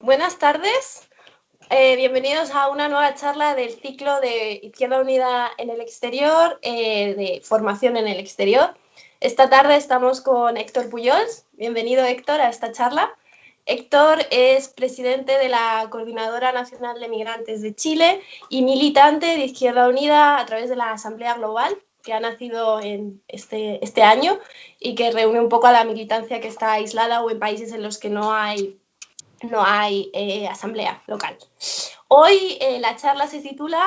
Buenas tardes, bienvenidos a una nueva charla del ciclo de Izquierda Unida en el Exterior, de formación en el exterior. Esta tarde estamos con Héctor Pujols. Bienvenido, Héctor, a esta charla. Héctor es presidente de la Coordinadora Nacional de Migrantes de Chile y militante de Izquierda Unida a través de la Asamblea Global, que ha nacido en este año y que reúne un poco a la militancia que está aislada o en países en los que no hay asamblea local. Hoy la charla se titula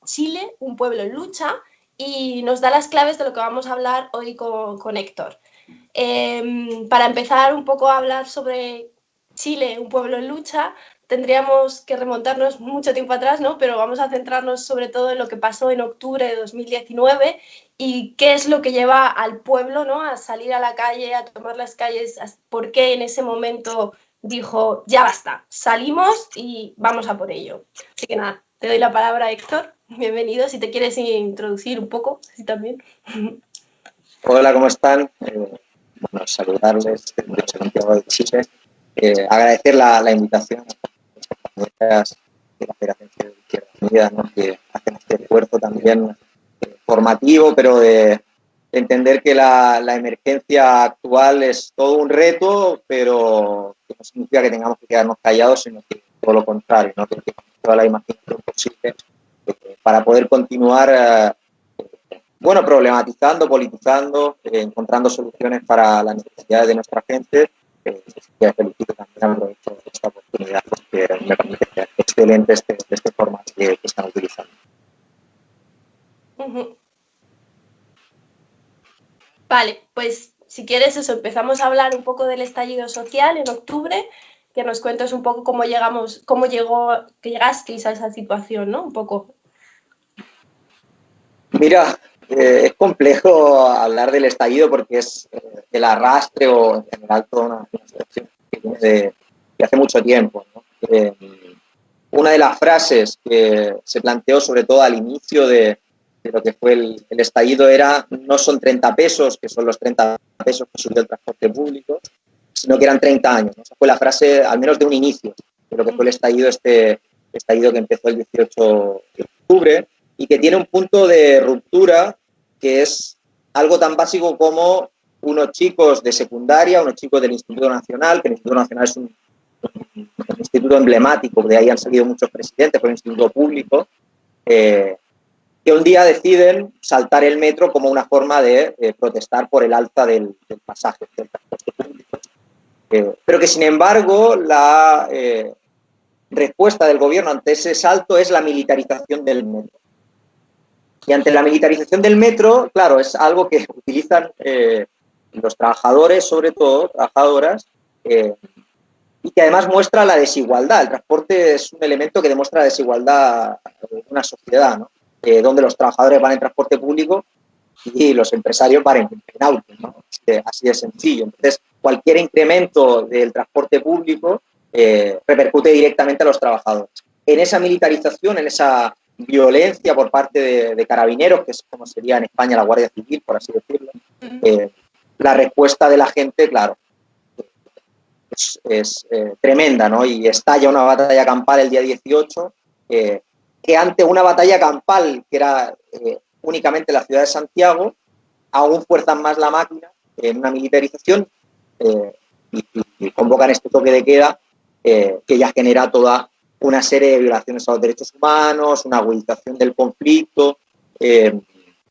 Chile, un pueblo en lucha, y nos da las claves de lo que vamos a hablar hoy con Héctor. Para empezar un poco a hablar sobre Chile, un pueblo en lucha, tendríamos que remontarnos mucho tiempo atrás, ¿no? Pero vamos a centrarnos sobre todo en lo que pasó en octubre de 2019 y qué es lo que lleva al pueblo, ¿no?, a salir a la calle, a tomar las calles, por qué en ese momento dijo, ya basta, salimos y vamos a por ello. Así que nada, te doy la palabra, Héctor. Bienvenido, si te quieres introducir un poco, sí, también. Hola, ¿cómo están? Bueno, saludarles desde Santiago de Chile. Agradecer la invitación a las compañeras de la Federación de Izquierda Unida, ¿no?, que hacen este esfuerzo también formativo, pero de entender que la emergencia actual es todo un reto, pero que no significa que tengamos que quedarnos callados, sino que todo lo contrario, ¿no?, que tengamos toda la imaginación posible para poder continuar problematizando, politizando, encontrando soluciones para las necesidades de nuestra gente. Que felicito también, aprovecho esta oportunidad porque me parece que es excelente este formato que están utilizando. Vale, pues si quieres eso, empezamos a hablar un poco del estallido social en octubre, que nos cuentes un poco cómo llegasteis a esa situación, ¿no? Un poco. Mira, es complejo hablar del estallido porque es el arrastre o en general toda una situación que viene de hace mucho tiempo, ¿no? Una de las frases que se planteó sobre todo al inicio de lo que fue el estallido era: no son 30 pesos, que son los 30 pesos que subió el transporte público, sino que eran 30 años, ¿no? Esa fue la frase, al menos de un inicio, de lo que fue el estallido, este estallido que empezó el 18 de octubre y que tiene un punto de ruptura que es algo tan básico como unos chicos de secundaria, unos chicos del Instituto Nacional, que el Instituto Nacional es un instituto emblemático, de ahí han salido muchos presidentes, por un instituto público, que un día deciden saltar el metro como una forma de protestar por el alza del pasaje del transporte público. Pero que, sin embargo, la respuesta del gobierno ante ese salto es la militarización del metro. Y ante la militarización del metro, claro, es algo que utilizan los trabajadores, sobre todo, trabajadoras, y que además muestra la desigualdad. El transporte es un elemento que demuestra la desigualdad de una sociedad, ¿no? Donde los trabajadores van en transporte público y los empresarios van en auto, ¿no? Así de sencillo. Entonces, cualquier incremento del transporte público repercute directamente a los trabajadores. En esa militarización, en esa violencia por parte de carabineros, que es como sería en España la Guardia Civil, por así decirlo, la respuesta de la gente, claro, es tremenda, ¿no? Y estalla una batalla campal el día 18, que ante una batalla campal que era únicamente la ciudad de Santiago, aún fuerzan más la máquina en una militarización y convocan este toque de queda que ya genera toda una serie de violaciones a los derechos humanos, una agudización del conflicto,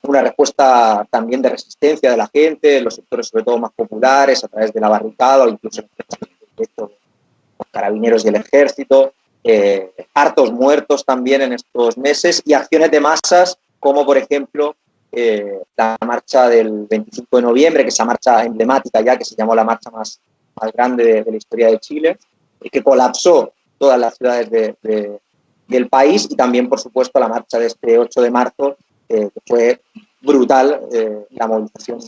una respuesta también de resistencia de la gente, los sectores sobre todo más populares, a través de la barricada o incluso los carabineros y el ejército, hartos muertos también en estos meses y acciones de masas como, por ejemplo, la marcha del 25 de noviembre, que es esa marcha emblemática ya, que se llamó la marcha más grande de la historia de Chile, que colapsó todas las ciudades del país, y también, por supuesto, la marcha de este 8 de marzo, que fue brutal, la movilización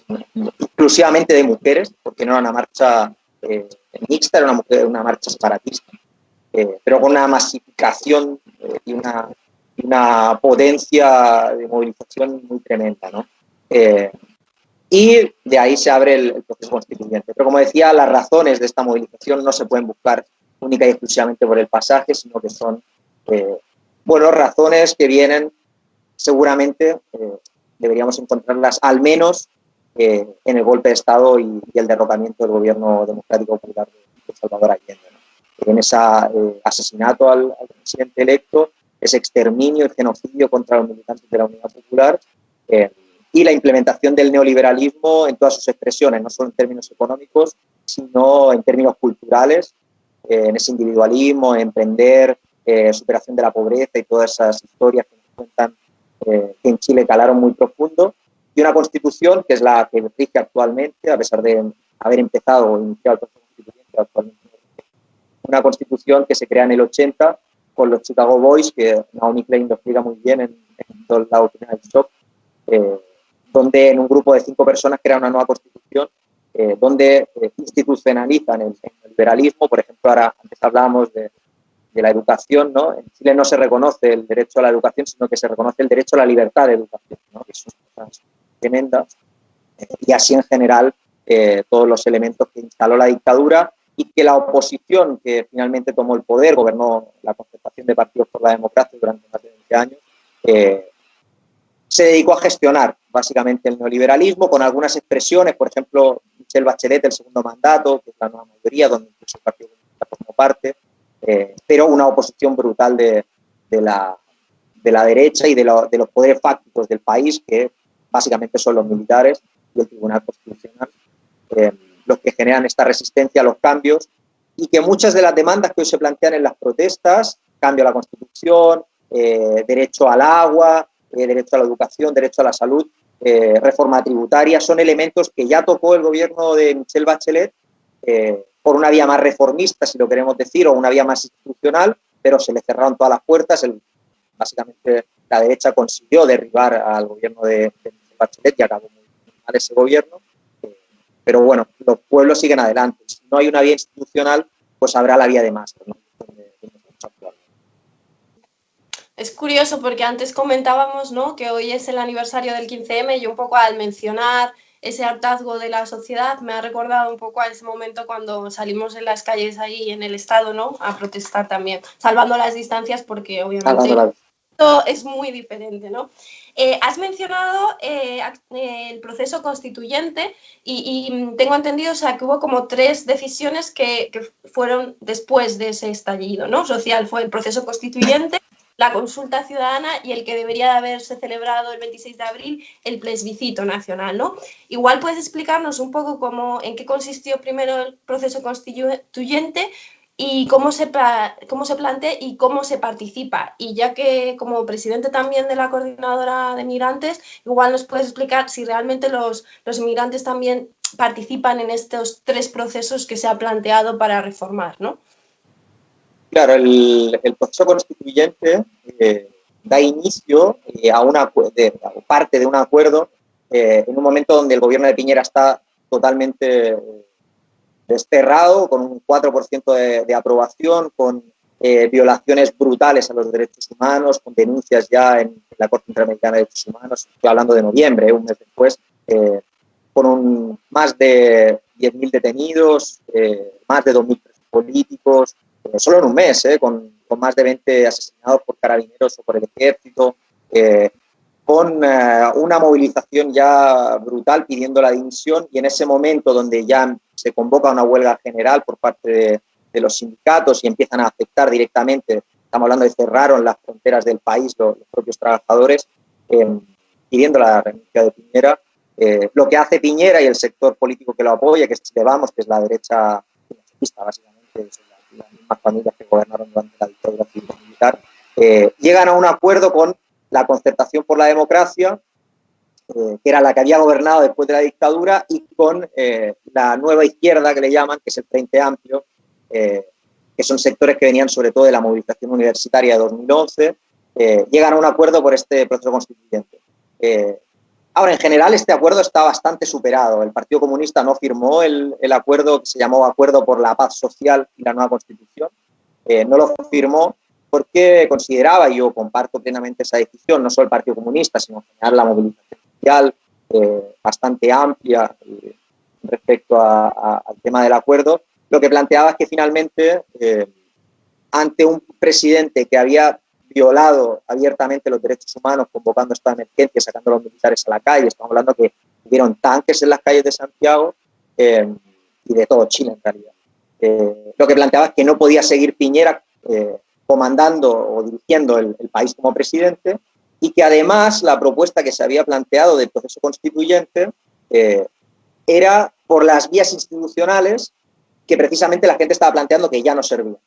exclusivamente de mujeres, porque no era una marcha mixta, era una marcha separatista, pero con una masificación y una potencia de movilización muy tremenda, ¿no? Y de ahí se abre el proceso constituyente. Pero, como decía, las razones de esta movilización no se pueden buscar única y exclusivamente por el pasaje, sino que son bueno, razones que vienen seguramente, deberíamos encontrarlas al menos en el golpe de Estado y el derrocamiento del gobierno democrático popular de Salvador Allende, ¿no? En ese asesinato al presidente electo, ese exterminio y genocidio contra los militantes de la Unidad Popular y la implementación del neoliberalismo en todas sus expresiones, no solo en términos económicos, sino en términos culturales, en ese individualismo, emprender, superación de la pobreza y todas esas historias que nos cuentan que en Chile calaron muy profundo, y una constitución que es la que rige actualmente, a pesar de haber empezado o iniciado el proceso constituyente, actualmente una constitución que se crea en el 80 con los Chicago Boys, que Naomi Klein lo explica muy bien en todo la doctrina del shock, donde en un grupo de 5 personas crean una nueva constitución donde institucionalizan el liberalismo. Por ejemplo, ahora antes hablábamos de la educación, ¿no? En Chile no se reconoce el derecho a la educación, sino que se reconoce el derecho a la libertad de educación, ¿no? Que son cosas tremendas. Y así en general todos los elementos que instaló la dictadura y que la oposición que finalmente tomó el poder, gobernó la concertación de partidos por la democracia durante más de 20 años, se dedicó a gestionar básicamente el neoliberalismo con algunas expresiones, por ejemplo, Michelle Bachelet, el segundo mandato, que es la nueva mayoría, donde incluso el Partido Comunista formó parte, pero una oposición brutal de la derecha y de los poderes fácticos del país, que básicamente son los militares y el Tribunal Constitucional, los que generan esta resistencia a los cambios, y que muchas de las demandas que hoy se plantean en las protestas, cambio a la Constitución, derecho al agua, derecho a la educación, derecho a la salud, reforma tributaria, son elementos que ya tocó el gobierno de Michelle Bachelet por una vía más reformista, si lo queremos decir, o una vía más institucional, pero se le cerraron todas las puertas. Básicamente la derecha consiguió derribar al gobierno de Michelle Bachelet y acabó muy mal ese gobierno. Pero bueno, los pueblos siguen adelante. Si no hay una vía institucional, pues habrá la vía de masa, ¿no? Es curioso porque antes comentábamos, ¿no?, que hoy es el aniversario del 15M y un poco al mencionar ese hartazgo de la sociedad me ha recordado un poco a ese momento cuando salimos en las calles ahí en el Estado, ¿no?, a protestar también, salvando las distancias porque obviamente esto es muy diferente, ¿no? Has mencionado el proceso constituyente y tengo entendido, o sea, que hubo como 3 decisiones que fueron después de ese estallido, ¿no?, social. Fue el proceso constituyente, la consulta ciudadana y el que debería de haberse celebrado el 26 de abril, el plebiscito nacional, ¿no? Igual puedes explicarnos un poco en qué consistió primero el proceso constituyente y cómo se plantea y cómo se participa. Y ya que como presidente también de la Coordinadora de Migrantes, igual nos puedes explicar si realmente los migrantes también participan en estos 3 procesos que se ha planteado para reformar, ¿no? Claro, el proceso constituyente da inicio a parte de un acuerdo en un momento donde el gobierno de Piñera está totalmente desterrado, con un 4% de aprobación, con violaciones brutales a los derechos humanos, con denuncias ya en la Corte Interamericana de Derechos Humanos, estoy hablando de noviembre, un mes después, con más de 10.000 detenidos, más de 2.000 presos políticos, solo en un mes, con más de 20 asesinados por carabineros o por el ejército, con una movilización ya brutal pidiendo la dimisión, y en ese momento donde ya se convoca una huelga general por parte de los sindicatos y empiezan a afectar directamente, estamos hablando de cerraron las fronteras del país los propios trabajadores, pidiendo la renuncia de Piñera, lo que hace Piñera y el sector político que lo apoya, que es Chile Vamos, que es la derecha pinochetista, básicamente, las mismas familias que gobernaron durante la dictadura cívico-militar, llegan a un acuerdo con la Concertación por la Democracia, que era la que había gobernado después de la dictadura, y con la nueva izquierda, que le llaman, que es el Frente Amplio, que son sectores que venían sobre todo de la movilización universitaria de 2011, llegan a un acuerdo por este proceso constituyente. Ahora, en general, este acuerdo está bastante superado. El Partido Comunista no firmó el acuerdo que se llamó Acuerdo por la Paz Social y la Nueva Constitución. No lo firmó porque consideraba, y yo comparto plenamente esa decisión, no solo el Partido Comunista, sino en general la movilización social bastante amplia respecto al tema del acuerdo, lo que planteaba es que finalmente, ante un presidente que había violado abiertamente los derechos humanos, convocando esta emergencia, sacando a los militares a la calle, estamos hablando que hubieron tanques en las calles de Santiago y de todo Chile en realidad. Lo que planteaba es que no podía seguir Piñera comandando o dirigiendo el país como presidente, y que además la propuesta que se había planteado del proceso constituyente era por las vías institucionales que precisamente la gente estaba planteando que ya no servían.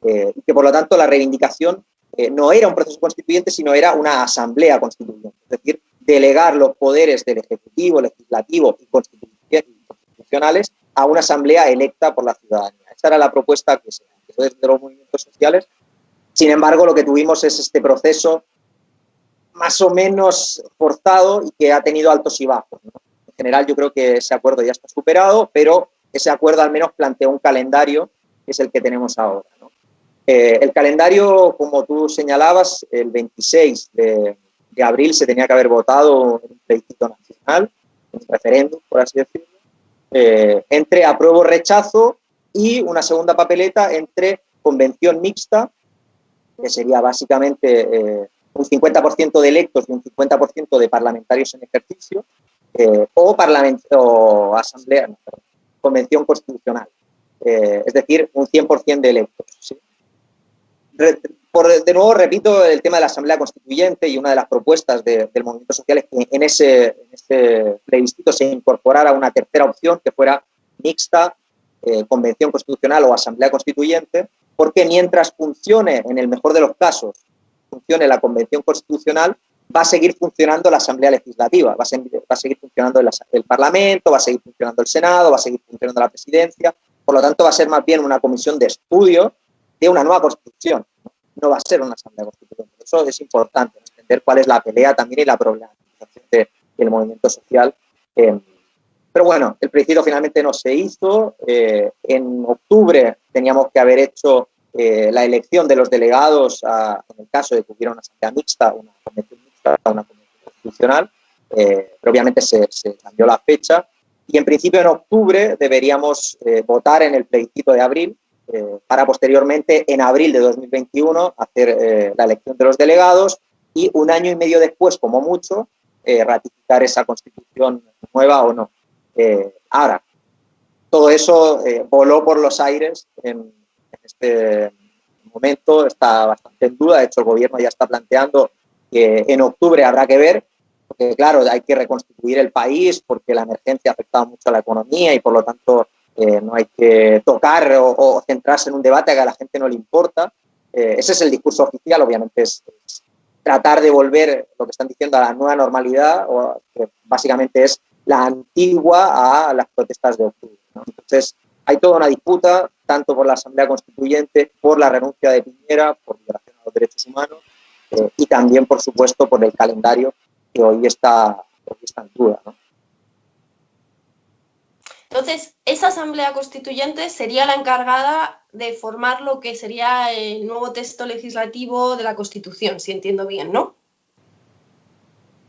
Y que por lo tanto la reivindicación no era un proceso constituyente, sino era una asamblea constituyente, es decir, delegar los poderes del Ejecutivo, Legislativo y constitucionales a una asamblea electa por la ciudadanía. Esa era la propuesta que se hizo desde los movimientos sociales. Sin embargo, lo que tuvimos es este proceso más o menos forzado y que ha tenido altos y bajos, ¿no? En general, yo creo que ese acuerdo ya está superado, pero ese acuerdo al menos plantea un calendario que es el que tenemos ahora, ¿no? El calendario, como tú señalabas, el 26 de abril se tenía que haber votado en un plebiscito nacional, un referéndum, por así decirlo, entre apruebo o rechazo, y una segunda papeleta entre convención mixta, que sería básicamente un 50% de electos y un 50% de parlamentarios en ejercicio, o asamblea, no, perdón, convención constitucional, es decir, un 100% de electos, ¿sí? De nuevo, repito el tema de la Asamblea Constituyente, y una de las propuestas del movimiento social es que en ese plebiscito se incorporara una tercera opción que fuera mixta, convención constitucional o Asamblea Constituyente, porque mientras funcione, en el mejor de los casos, funcione la convención constitucional, va a seguir funcionando la Asamblea Legislativa, va a seguir funcionando el Parlamento, va a seguir funcionando el Senado, va a seguir funcionando la Presidencia. Por lo tanto, va a ser más bien una comisión de estudio de una nueva Constitución, no va a ser una Asamblea Constituyente. Eso es importante, ¿no? Entender cuál es la pelea también y la problematización del movimiento social. Pero bueno, el plebiscito finalmente no se hizo. En octubre teníamos que haber hecho la elección de los delegados en el caso de que hubiera una asamblea mixta, una convención constitucional, pero obviamente se cambió la fecha, y en principio en octubre deberíamos votar en el plebiscito de abril, para posteriormente en abril de 2021 hacer la elección de los delegados, y un año y medio después, como mucho, ratificar esa constitución nueva o no. Ahora, todo eso voló por los aires en este momento, está bastante en duda. De hecho, el gobierno ya está planteando que en octubre habrá que ver, porque claro, hay que reconstituir el país porque la emergencia ha afectado mucho a la economía y por lo tanto no hay que tocar o centrarse en un debate que a la gente no le importa. Ese es el discurso oficial, obviamente es tratar de volver lo que están diciendo a la nueva normalidad, que básicamente es la antigua a las protestas de octubre, ¿no? Entonces, hay toda una disputa, tanto por la Asamblea Constituyente, por la renuncia de Piñera, por violación a los derechos humanos, y también, por supuesto, por el calendario que hoy está en duda, ¿no? Entonces, esa Asamblea Constituyente sería la encargada de formar lo que sería el nuevo texto legislativo de la Constitución, si entiendo bien, ¿no?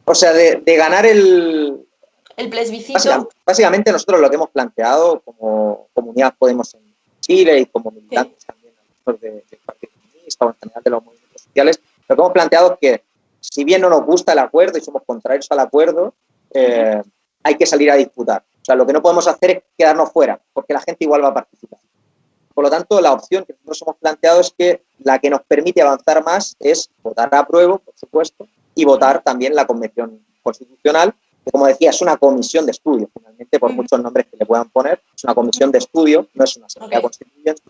O sea, de ganar el plebiscito. Básicamente nosotros lo que hemos planteado como Comunidad Podemos en Chile y como militantes también del Partido Comunista o en general de los movimientos sociales, lo que hemos planteado es que si bien no nos gusta el acuerdo y somos contrarios al acuerdo, hay que salir a disputar. O sea, lo que no podemos hacer es quedarnos fuera, porque la gente igual va a participar. Por lo tanto, la opción que nosotros hemos planteado es que la que nos permite avanzar más es votar a apruebo, por supuesto, y votar también la Convención Constitucional, que, como decía, es una comisión de estudio, finalmente, por muchos nombres que le puedan poner, es una comisión de estudio, no es una asamblea constituyente,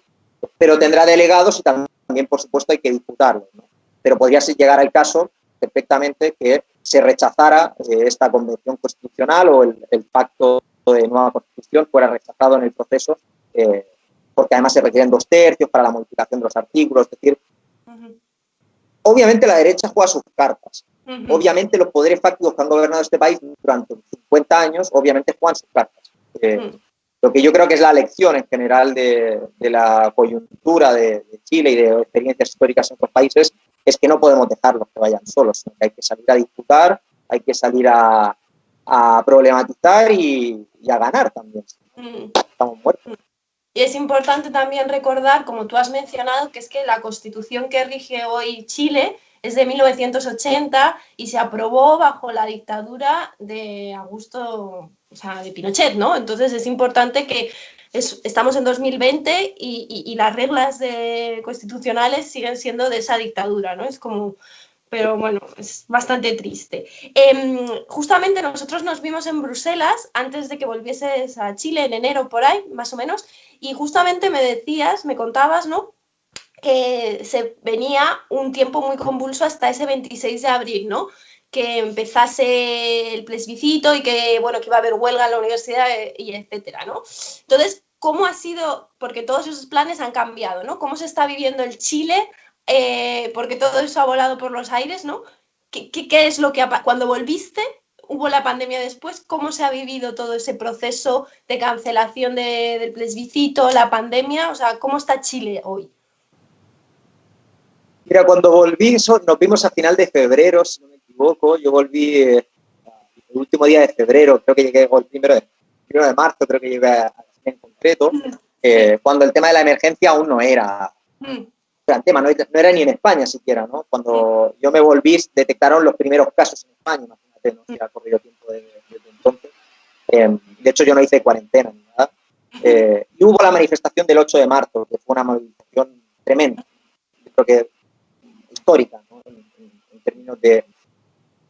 pero tendrá delegados y también, por supuesto, hay que disputarlo, ¿no? Pero podría llegar al caso perfectamente que se rechazara esta convención constitucional o el pacto de nueva constitución fuera rechazado en el proceso, porque además se requieren 2/3 para la modificación de los artículos. Es decir, obviamente la derecha juega sus cartas. Obviamente los poderes fácticos que han gobernado este país durante 50 años, obviamente juegan sus cartas. Lo que yo creo que es la lección en general de la coyuntura de Chile y de experiencias históricas en otros países es que no podemos dejarlos que vayan solos, sino que hay que salir a disputar, hay que salir a problematizar y a ganar también. Estamos muertos. Y es importante también recordar, como tú has mencionado, que es que la Constitución que rige hoy Chile es de 1980 y se aprobó bajo la dictadura de Augusto, o sea, de Pinochet, ¿no? Entonces es importante que estamos en 2020 y las reglas constitucionales siguen siendo de esa dictadura, ¿no? Es como, pero bueno, es bastante triste. Justamente nosotros nos vimos en Bruselas antes de que volvieses a Chile, en enero por ahí, más o menos, y justamente me contabas, ¿no?, que se venía un tiempo muy convulso hasta ese 26 de abril, ¿no?, que empezase el plebiscito y que, bueno, que iba a haber huelga en la universidad y etcétera, ¿no? Entonces, ¿cómo ha sido? Porque todos esos planes han cambiado, ¿no? ¿Cómo se está viviendo el Chile? Porque todo eso ha volado por los aires, ¿no? ¿Qué es lo que cuando volviste, hubo la pandemia después, cómo se ha vivido todo ese proceso de cancelación del plebiscito, la pandemia? O sea, ¿cómo está Chile hoy? Mira, cuando volví, nos vimos a final de febrero, si no me equivoco. Yo volví el último día de febrero, creo que llegué el primero de marzo, creo que llegué en concreto, cuando el tema de la emergencia aún no era gran tema, no era ni en España siquiera, ¿no? Cuando yo me volví, detectaron los primeros casos en España, imagínate, no si ha corrido tiempo desde entonces. De hecho, yo no hice cuarentena ni nada. Y hubo la manifestación del 8 de marzo, que fue una movilización tremenda. Yo creo que histórica, ¿no? En términos de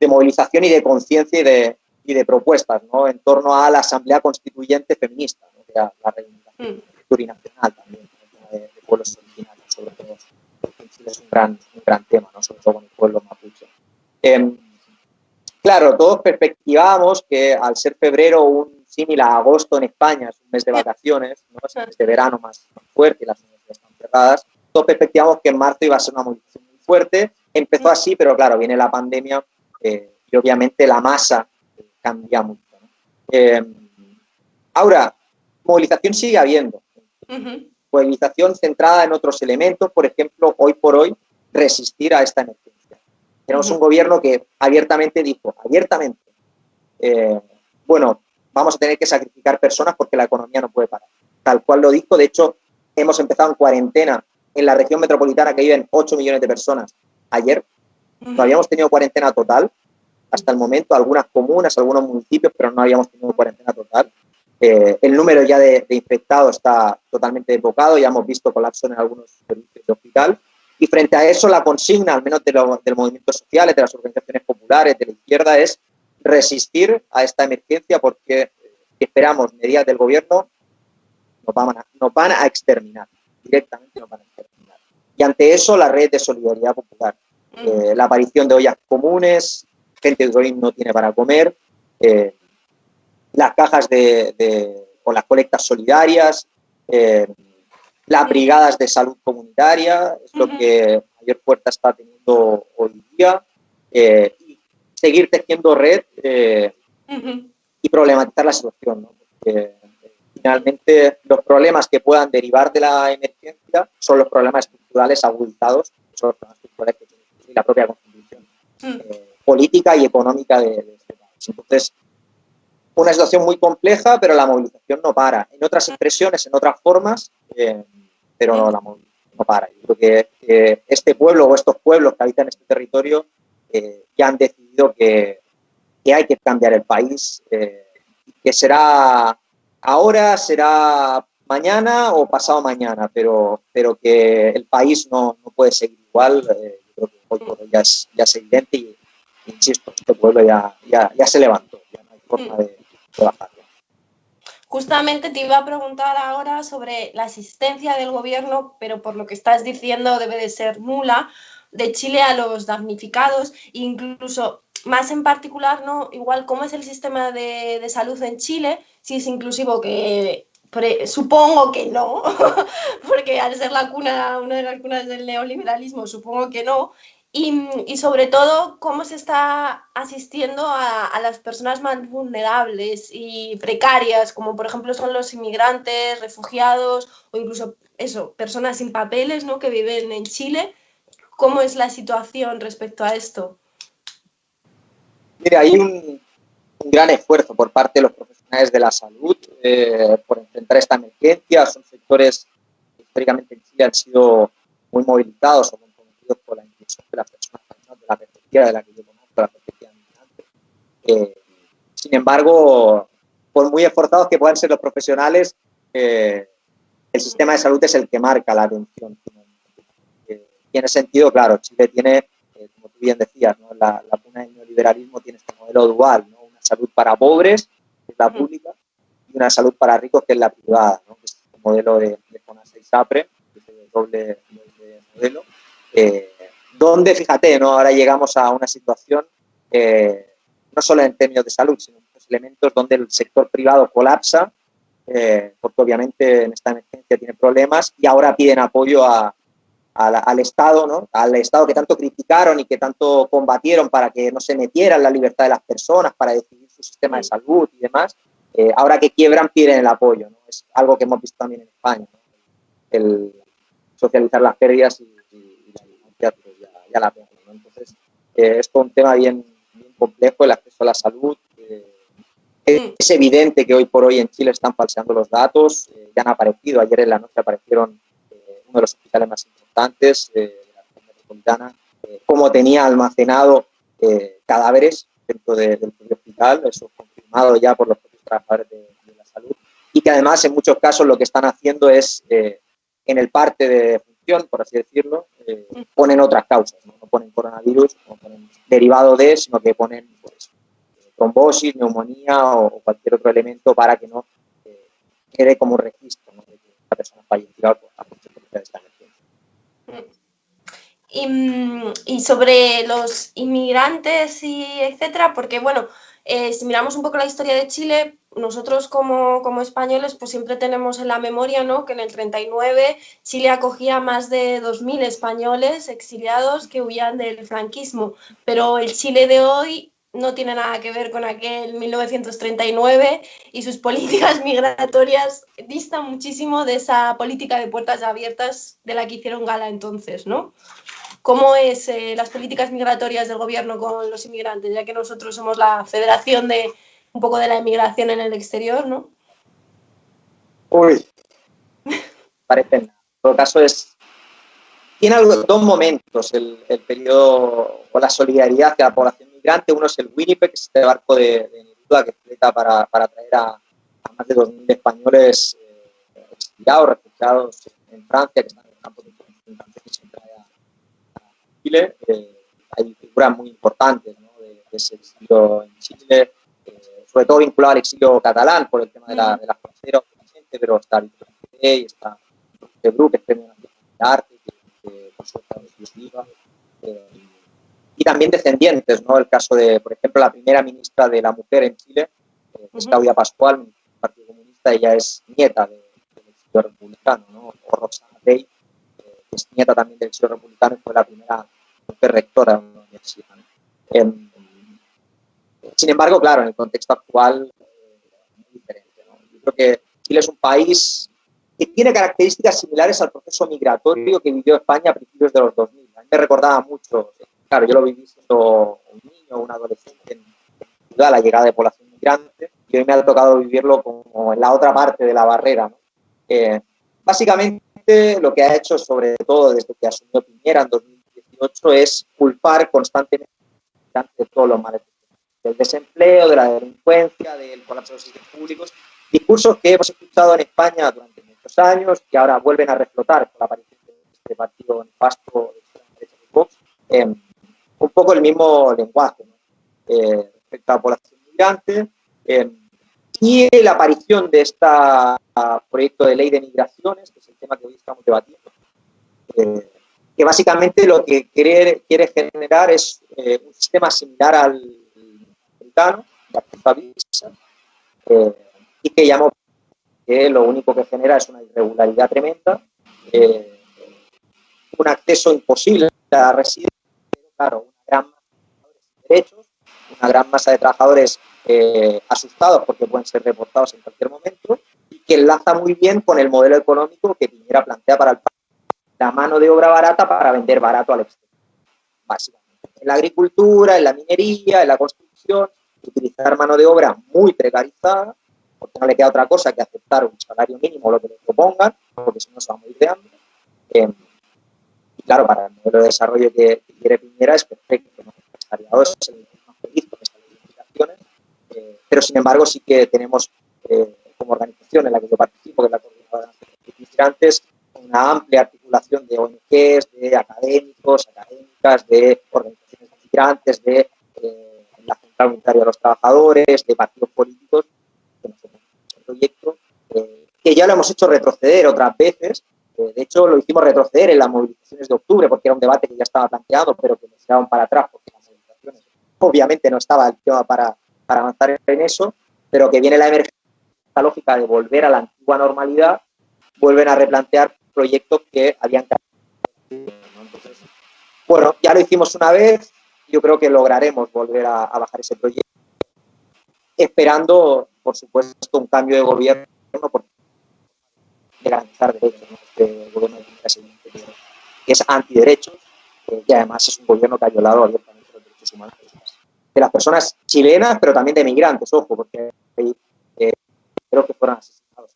movilización y de conciencia y de propuestas, ¿no?, en torno a la Asamblea Constituyente Feminista, ¿no?, que era la reivindicación plurinacional también, ¿no?, de pueblos originarios, sobre todo. En Chile es un gran tema, ¿no?, sobre todo con el pueblo mapuche. Claro, todos perspectivábamos que al ser febrero un símil a agosto en España, es un mes de vacaciones, ¿no?, es un mes de verano más fuerte y las universidades están cerradas, todos perspectivábamos que en marzo iba a ser una movilización muy fuerte. Empezó así, pero claro, viene la pandemia y obviamente la masa cambia mucho, ¿no? Ahora, movilización sigue habiendo. Movilización centrada en otros elementos, por ejemplo, hoy por hoy, resistir a esta emergencia. Tenemos un gobierno que abiertamente dijo, bueno, vamos a tener que sacrificar personas porque la economía no puede parar. Tal cual lo dijo. De hecho, hemos empezado en cuarentena en la región metropolitana, que viven 8 millones de personas ayer. No habíamos tenido cuarentena total hasta el momento, algunas comunas, algunos municipios, pero no habíamos tenido cuarentena total. El número ya de infectados está totalmente desbocado, ya hemos visto colapso en algunos servicios de hospital. Y frente a eso, la consigna, al menos del movimiento social, de las organizaciones populares, de la izquierda, es resistir a esta emergencia porque esperamos medidas del gobierno, nos van a exterminar, directamente nos van a exterminar. Y ante eso, la red de solidaridad popular, la aparición de ollas comunes, gente que hoy no tiene para comer, las cajas o las colectas solidarias, las brigadas de salud comunitaria, es lo que mayor fuerza está teniendo hoy día, y seguir tejiendo red y problematizar la situación, ¿no? Porque finalmente los problemas que puedan derivar de la emergencia son los problemas estructurales agudizados, son los problemas estructurales que tiene la propia Constitución política y económica de este país. Entonces, una situación muy compleja, pero la movilización no para. En otras expresiones, en otras formas, pero no, la movilización no para. Yo creo que este pueblo o estos pueblos que habitan este territorio ya han decidido que hay que cambiar el país, que será ahora, será mañana o pasado mañana, pero que el país no puede seguir igual. Yo creo que hoy por hoy ya es evidente y insisto, este pueblo ya se levantó, ya no hay forma de bajarlo. Justamente te iba a preguntar ahora sobre la asistencia del gobierno, pero por lo que estás diciendo debe de ser nula, de Chile a los damnificados, incluso más en particular, ¿no? Igual, ¿cómo es el sistema de salud en Chile? Si es inclusivo, que supongo que no, porque al ser una de las cunas del neoliberalismo, supongo que no. Y sobre todo, cómo se está asistiendo a las personas más vulnerables y precarias, como por ejemplo son los inmigrantes, refugiados o incluso eso, personas sin papeles, ¿no?, que viven en Chile. ¿Cómo es la situación respecto a esto? Mira, hay un gran esfuerzo por parte de los profesionales profesionales de la salud por enfrentar esta emergencia. Son sectores que históricamente en Chile han sido muy movilizados o comprometidos con la inclusión de las personas, de la perspectiva de la que yo conozco, la perspectiva migrante. Sin embargo, por muy esforzados que puedan ser los profesionales, el sistema de salud es el que marca la atención. Y en ese sentido, claro, Chile tiene, como tú bien decías, ¿no? la cuna del neoliberalismo tiene este modelo dual, ¿no? Una salud para pobres, que es la pública, y una salud para ricos, que es la privada, ¿no? Que es el modelo de FONASA y SAPRE, que es el doble modelo, donde, fíjate, ¿no? Ahora llegamos a una situación, no solo en términos de salud, sino en muchos elementos donde el sector privado colapsa, porque obviamente en esta emergencia tiene problemas y ahora piden apoyo al Estado, ¿no? Al Estado que tanto criticaron y que tanto combatieron para que no se metiera en la libertad de las personas, para decidir su sistema de salud y demás. Ahora que quiebran, piden el apoyo, ¿no? Es algo que hemos visto también en España, ¿no? El socializar las pérdidas y la distancia, pues ya la tengo, ¿no? Entonces, es un tema bien complejo, el acceso a la salud. Es evidente que hoy por hoy en Chile están falseando los datos, ya han aparecido, ayer en la noche aparecieron uno de los hospitales más importantes de la región metropolitana, cómo tenía almacenado cadáveres dentro del propio hospital, eso confirmado ya por los propios trabajadores de la salud, y que además en muchos casos lo que están haciendo es, en el parte de función, por así decirlo, ponen otras causas, no ponen coronavirus, no ponen derivado de, sino que ponen pues, trombosis, neumonía o cualquier otro elemento para que no quede como un registro, ¿no? De que la persona fallecida a consecuencia de esta emergencia. Y sobre los inmigrantes y etcétera, porque bueno, si miramos un poco la historia de Chile, nosotros como españoles pues siempre tenemos en la memoria, ¿no? Que en el 39 Chile acogía a más de 2.000 españoles exiliados que huían del franquismo, pero el Chile de hoy no tiene nada que ver con aquel 1939 y sus políticas migratorias distan muchísimo de esa política de puertas abiertas de la que hicieron gala entonces, ¿no? ¿Cómo es las políticas migratorias del gobierno con los inmigrantes? Ya que nosotros somos la federación de un poco de la inmigración en el exterior, ¿no? Uy, parece nada. En todo caso, tiene dos momentos el periodo o la solidaridad de la población migrante. Uno es el Winnipeg, que es este barco de Neruda que fleta para traer a más de 2.000 españoles exiliados, refugiados en Francia, que están en el campo de concentración y se trae a Chile. Hay figuras muy importantes, ¿no? de ese exilio en Chile, sobre todo vinculado al exilio catalán por el tema de las fronteras, pero está Victor y está de Bru, que es Premio Nacional de Arte, que por suerte exclusiva, y también descendientes, ¿no? El caso de, por ejemplo, la primera ministra de la mujer en Chile, que es Claudia Pascual, del Partido Comunista, ella es nieta del exilio republicano, ¿no? O Roxana Rey, que es nieta también del exilio republicano y fue la primera mujer rectora de una universidad, ¿no? Sin embargo, claro, en el contexto actual es muy diferente, ¿no? Yo creo que Chile es un país que tiene características similares al proceso migratorio que vivió España a principios de los 2000. A mí me recordaba mucho, claro, yo lo viví siendo un niño, un adolescente en la llegada de población migrante, y hoy me ha tocado vivirlo como en la otra parte de la barrera, ¿no? Básicamente lo que ha hecho, sobre todo desde que asumió Piñera en 2018, es culpar constantemente de todos los males, del desempleo, de la delincuencia, del colapso de los servicios públicos, discursos que hemos escuchado en España durante muchos años, que ahora vuelven a reflotar con la aparición de este partido nefasto de extrema derecha de Vox, un poco el mismo lenguaje, ¿no? Respecto a la población migrante, y la aparición de este proyecto de ley de migraciones, que es el tema que hoy estamos debatiendo, que básicamente lo que quiere generar es un sistema similar al americano, de acceso a visa, y que llamó que lo único que genera es una irregularidad tremenda, un acceso imposible a la residencia, claro, una gran masa de derechos, una gran masa de trabajadores asustados porque pueden ser reportados en cualquier momento, y que enlaza muy bien con el modelo económico que Piñera plantea para el país, la mano de obra barata para vender barato al exterior, básicamente. En la agricultura, en la minería, en la construcción, utilizar mano de obra muy precarizada porque no le queda otra cosa que aceptar un salario mínimo, lo que le propongan, porque si no se va a morir de hambre. Y claro, para el modelo de desarrollo que quiere Piñera es perfecto, ¿no? El empresariado es el más feliz con esta ley de migraciones, pero sin embargo sí que tenemos como organización en la que yo participo, que es la Coordinadora de Migrantes, una amplia articulación de ONGs, de académicos, académicas, de organizaciones de migrantes, de la Central Unitaria de los Trabajadores, de partidos políticos, que nos oponen a este proyecto, que ya lo hemos hecho retroceder otras veces. De hecho, lo hicimos retroceder en las movilizaciones de octubre, porque era un debate que ya estaba planteado, pero que nos llevaban para atrás, porque las movilizaciones, obviamente, no estaba el tema para avanzar en eso, pero que viene la emergencia lógica de volver a la antigua normalidad, vuelven a replantear proyectos que habían caído, ¿no? Entonces, bueno, ya lo hicimos una vez, yo creo que lograremos volver a bajar ese proyecto, esperando, por supuesto, un cambio de gobierno, porque de garantizar derechos, ¿no? Este gobierno de Piñera que es antiderechos, y además es un gobierno que ha violado abiertamente los derechos humanos de las personas chilenas, pero también de migrantes, ojo, porque creo que fueron asesinados.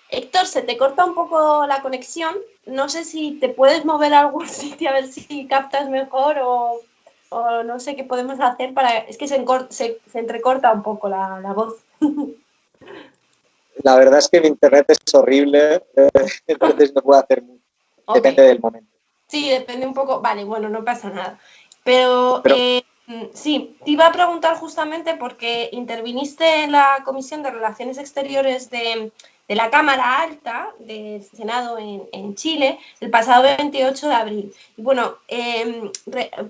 Héctor, se te corta un poco la conexión. No sé si te puedes mover a algún sitio a ver si captas mejor o no sé qué podemos hacer para... Es que se entrecorta un poco la voz. La verdad es que mi internet es horrible, entonces no puedo hacer mucho. Okay. Depende del momento. Sí, depende un poco. Vale, bueno, no pasa nada. Pero sí, te iba a preguntar justamente porque interviniste en la Comisión de Relaciones Exteriores de la Cámara Alta del Senado en Chile el pasado 28 de abril. Y bueno,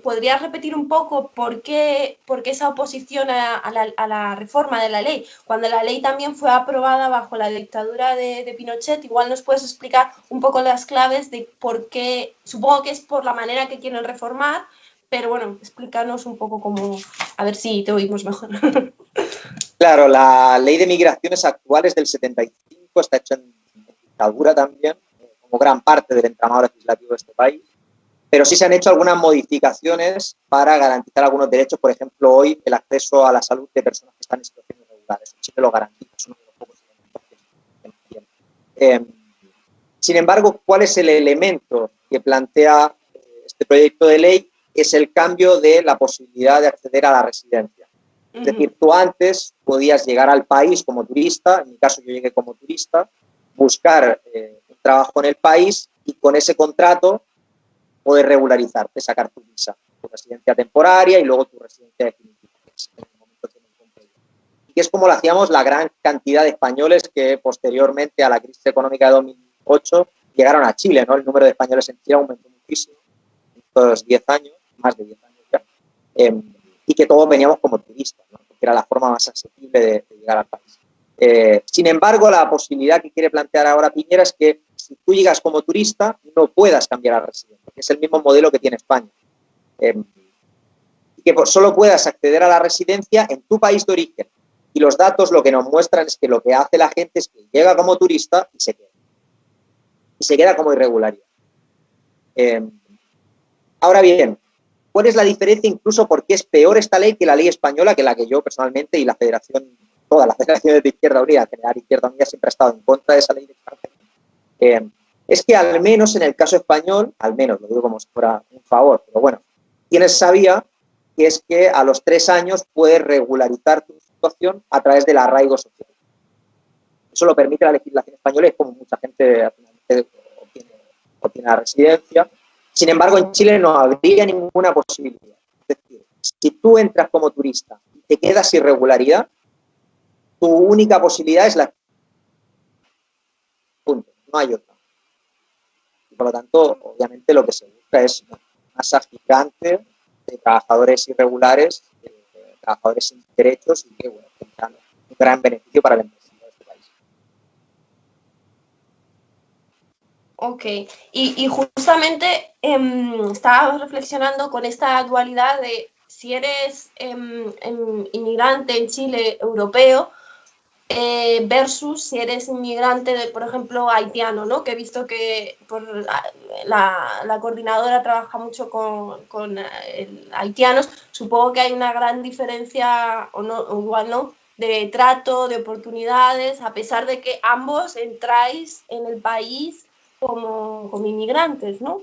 ¿podrías repetir un poco por qué esa oposición a la reforma de la ley? Cuando la ley también fue aprobada bajo la dictadura de Pinochet, igual nos puedes explicar un poco las claves de por qué, supongo que es por la manera que quieren reformar, pero bueno, explícanos un poco cómo, a ver si te oímos mejor. Claro, la ley de migraciones actual es del 75, está hecha en dictadura también, como gran parte del entramado legislativo de este país, pero sí se han hecho algunas modificaciones para garantizar algunos derechos, por ejemplo, hoy el acceso a la salud de personas que están en situaciones irregulares. Chile lo garantiza, es uno de los pocos elementos que tiene. Sin embargo, ¿cuál es el elemento que plantea este proyecto de ley? Es el cambio de la posibilidad de acceder a la residencia. Es decir, tú antes podías llegar al país como turista, en mi caso yo llegué como turista, buscar un trabajo en el país y con ese contrato poder regularizarte, sacar tu visa, tu residencia temporaria y luego tu residencia definitiva, que es en el momento que me encontré yo. Y que es como lo hacíamos la gran cantidad de españoles que posteriormente a la crisis económica de 2008 llegaron a Chile, ¿no? El número de españoles en Chile aumentó muchísimo en estos 10 años, más de 10 años ya. Y que todos veníamos como turistas, ¿no? Porque era la forma más accesible de llegar al país. Sin embargo, la posibilidad que quiere plantear ahora Piñera es que si tú llegas como turista no puedas cambiar a residente, que es el mismo modelo que tiene España. Y que solo puedas acceder a la residencia en tu país de origen. Y los datos lo que nos muestran es que lo que hace la gente es que llega como turista y se queda. Y se queda como irregularidad. Ahora bien, ¿cuál es la diferencia incluso por qué es peor esta ley que la ley española, que la que yo personalmente y la federación, todas las federaciones de Izquierda Unida, General Izquierda Unida, siempre ha estado en contra de esa ley de extranjería? Es que al menos en el caso español, al menos lo digo como si fuera un favor, pero bueno, tienes esa vía que es que a los 3 años puedes regularizar tu situación a través del arraigo social. Eso lo permite la legislación española y como mucha gente obtiene la residencia. Sin embargo, en Chile no habría ninguna posibilidad. Es decir, si tú entras como turista y te quedas sin regularidad, tu única posibilidad es la... Punto. No hay otra. Y por lo tanto, obviamente lo que se busca es una masa gigante de trabajadores irregulares, de trabajadores sin derechos y que, bueno, tendrán un gran beneficio para el empresario de este país. Ok, y justamente estábamos reflexionando con esta dualidad de si eres inmigrante en Chile europeo, versus si eres inmigrante, por ejemplo, haitiano, ¿no? Que he visto que la coordinadora trabaja mucho con haitianos. Supongo que hay una gran diferencia, o no, o igual no, de trato, de oportunidades, a pesar de que ambos entráis en el país como inmigrantes, ¿no?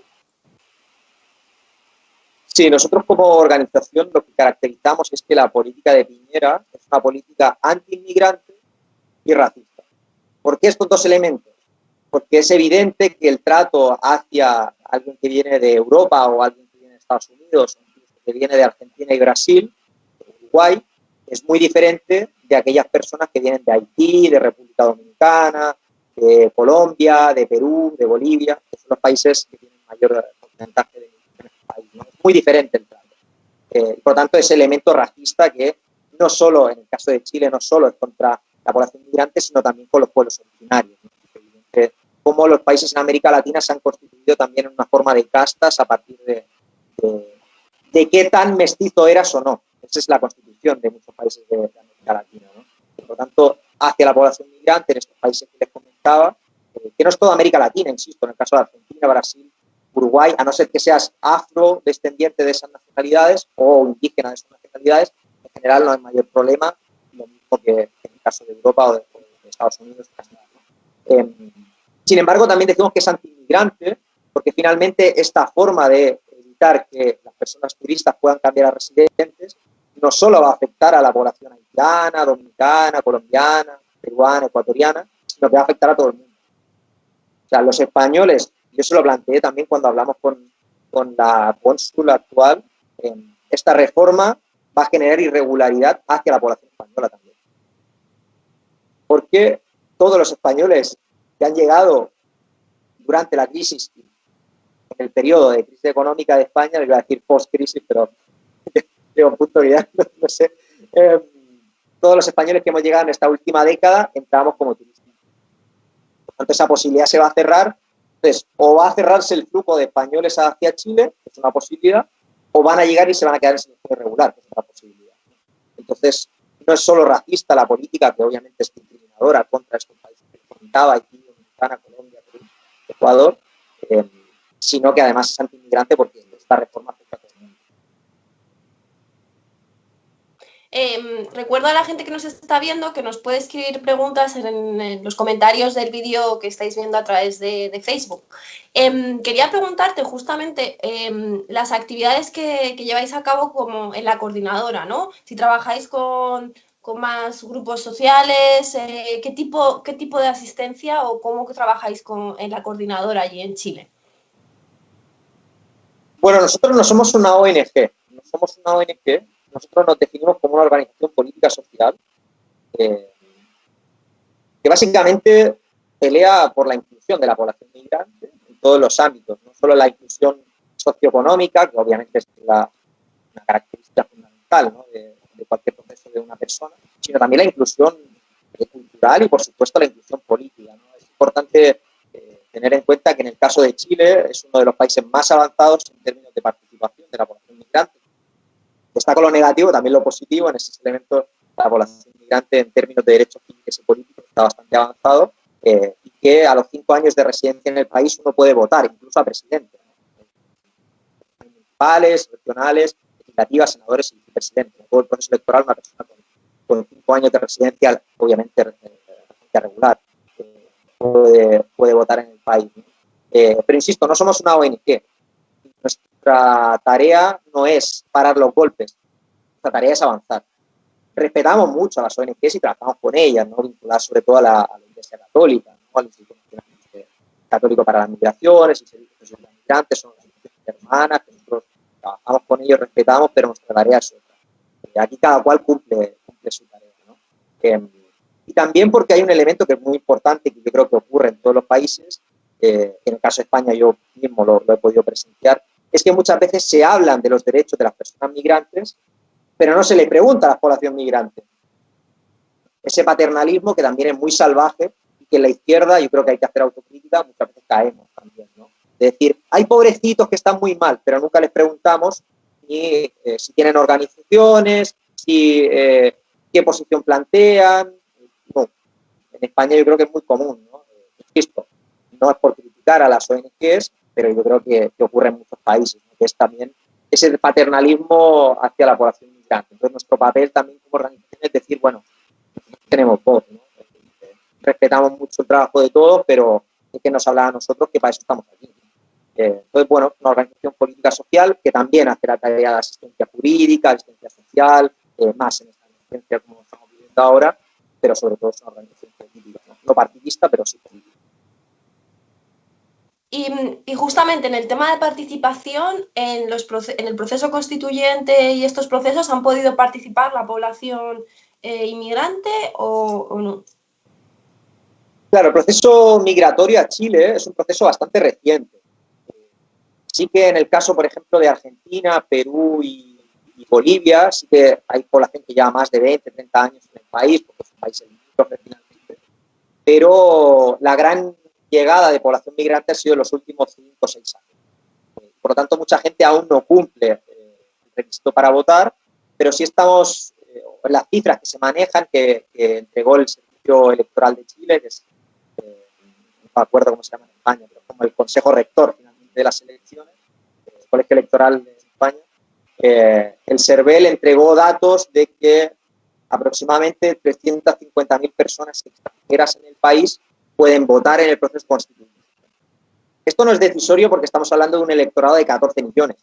Sí, nosotros como organización lo que caracterizamos es que la política de Piñera es una política anti-inmigrante y racista. ¿Por qué estos dos elementos? Porque es evidente que el trato hacia alguien que viene de Europa o alguien que viene de Estados Unidos o incluso que viene de Argentina y Brasil, Uruguay, es muy diferente de aquellas personas que vienen de Haití, de República Dominicana, de Colombia, de Perú, de Bolivia, que son los países que tienen mayor porcentaje de inmigración en el país, ¿no? Es muy diferente el trato. Por lo tanto, ese elemento racista que no solo, en el caso de Chile, no solo es contra la población migrante, sino también con los pueblos originarios, ¿no? Como los países en América Latina se han constituido también en una forma de castas a partir de qué tan mestizo eras o no. Esa es la constitución de muchos países de América Latina, ¿no? Por lo tanto, hacia la población migrante en estos países que les comentaba, que no es toda América Latina, insisto, en el caso de Argentina, Brasil, Uruguay, a no ser que seas afrodescendiente de esas nacionalidades o indígena de esas nacionalidades, en general no hay mayor problema, lo mismo que en el caso de Europa o de Estados Unidos. Sin embargo, también decimos que es anti-inmigrante, porque finalmente esta forma de evitar que las personas turistas puedan cambiar a residentes no solo va a afectar a la población haitiana, dominicana, colombiana, peruana, ecuatoriana, sino que va a afectar a todo el mundo. O sea, los españoles, yo se lo planteé también cuando hablamos con la cónsula actual, esta reforma va a generar irregularidad hacia la población española también. Porque todos los españoles que han llegado durante la crisis, en el periodo de crisis económica de España, les voy a decir post-crisis, pero de un punto de vista, no sé, todos los españoles que hemos llegado en esta última década entramos como turistas. Por tanto, esa posibilidad se va a cerrar. Entonces, o va a cerrarse el flujo de españoles hacia Chile, que es una posibilidad, o van a llegar y se van a quedar en situación irregular, que es otra posibilidad. Entonces, no es solo racista la política, que obviamente es discriminadora contra estos países que comentaba, Haití, Dominicana, Colombia, Perú, Ecuador, sino que además es anti-inmigrante porque esta reforma afecta a todo el mundo. Recuerdo a la gente que nos está viendo que nos puede escribir preguntas en los comentarios del vídeo que estáis viendo a través de Facebook. Quería preguntarte justamente las actividades que lleváis a cabo como en la coordinadora, ¿no? Si trabajáis con más grupos sociales, ¿qué tipo de asistencia o cómo trabajáis en la coordinadora allí en Chile? Bueno, nosotros no somos una ONG, nosotros nos definimos como una organización política social que básicamente pelea por la inclusión de la población migrante en todos los ámbitos, no solo la inclusión socioeconómica, que obviamente es una característica fundamental, ¿no?, de cualquier proceso de una persona, sino también la inclusión cultural y, por supuesto, la inclusión política, ¿no? Es importante tener en cuenta que en el caso de Chile es uno de los países más avanzados en términos de participación de la población migrante. Está con lo negativo, también lo positivo. En ese elemento, la población migrante en términos de derechos civiles y políticos está bastante avanzado, y que a los 5 años de residencia en el país uno puede votar, incluso a presidente, ¿no?, municipales, regionales, legislativas, senadores y vicepresidentes. Todo el proceso electoral, una persona con 5 años de residencia, obviamente regular, puede votar en el país, ¿no? Pero insisto, no somos una ONG. Nuestra tarea no es parar los golpes, nuestra tarea es avanzar. Respetamos mucho a las ONGs y trabajamos con ellas, ¿no?, vinculadas sobre todo a la Iglesia Católica, ¿no?, al Instituto Católico para las Migraciones y Servicios de Migrantes, son instituciones hermanas que nosotros trabajamos con ellos, respetamos, pero nuestra tarea es otra. Aquí cada cual cumple su tarea, ¿no? Y también porque hay un elemento que es muy importante, que yo creo que ocurre en todos los países, en el caso de España yo mismo lo he podido presenciar, es que muchas veces se hablan de los derechos de las personas migrantes, pero no se le pregunta a la población migrante. Ese paternalismo que también es muy salvaje y que en la izquierda, yo creo que hay que hacer autocrítica, muchas veces caemos también, ¿no? Es decir, hay pobrecitos que están muy mal, pero nunca les preguntamos ni si tienen organizaciones, qué posición plantean. No, en España yo creo que es muy común, ¿no? Insisto, no es por criticar a las ONGs, pero yo creo que ocurre en muchos países, ¿no? Que es también ese paternalismo hacia la población migrante. Entonces, nuestro papel también como organización es decir, bueno, tenemos voz, ¿no? Respetamos mucho el trabajo de todos, pero es que nos habla a nosotros que para eso estamos aquí. Entonces, bueno, una organización política social que también hace la tarea de asistencia jurídica, asistencia social, más en esta emergencia como estamos viviendo ahora, pero sobre todo es una organización política, no partidista, pero sí política. Y justamente en el tema de participación, en el proceso constituyente y estos procesos, ¿han podido participar la población inmigrante o no? Claro, el proceso migratorio a Chile es un proceso bastante reciente. Sí que en el caso, por ejemplo, de Argentina, Perú y Bolivia, sí que hay población que lleva más de 20, 30 años en el país, porque es un país limítrofe finalmente, pero la gran llegada de población migrante ha sido en los últimos 5 o 6 años. Por lo tanto, mucha gente aún no cumple el requisito para votar, pero sí estamos en las cifras que se manejan, que entregó el Servicio Electoral de Chile, que es, no me acuerdo cómo se llama en España, pero como el Consejo Rector finalmente de las elecciones, el Colegio Electoral de España, el CERVEL entregó datos de que aproximadamente 350.000 personas extranjeras en el país pueden votar en el proceso constituyente. Esto no es decisorio porque estamos hablando de un electorado de 14 millones.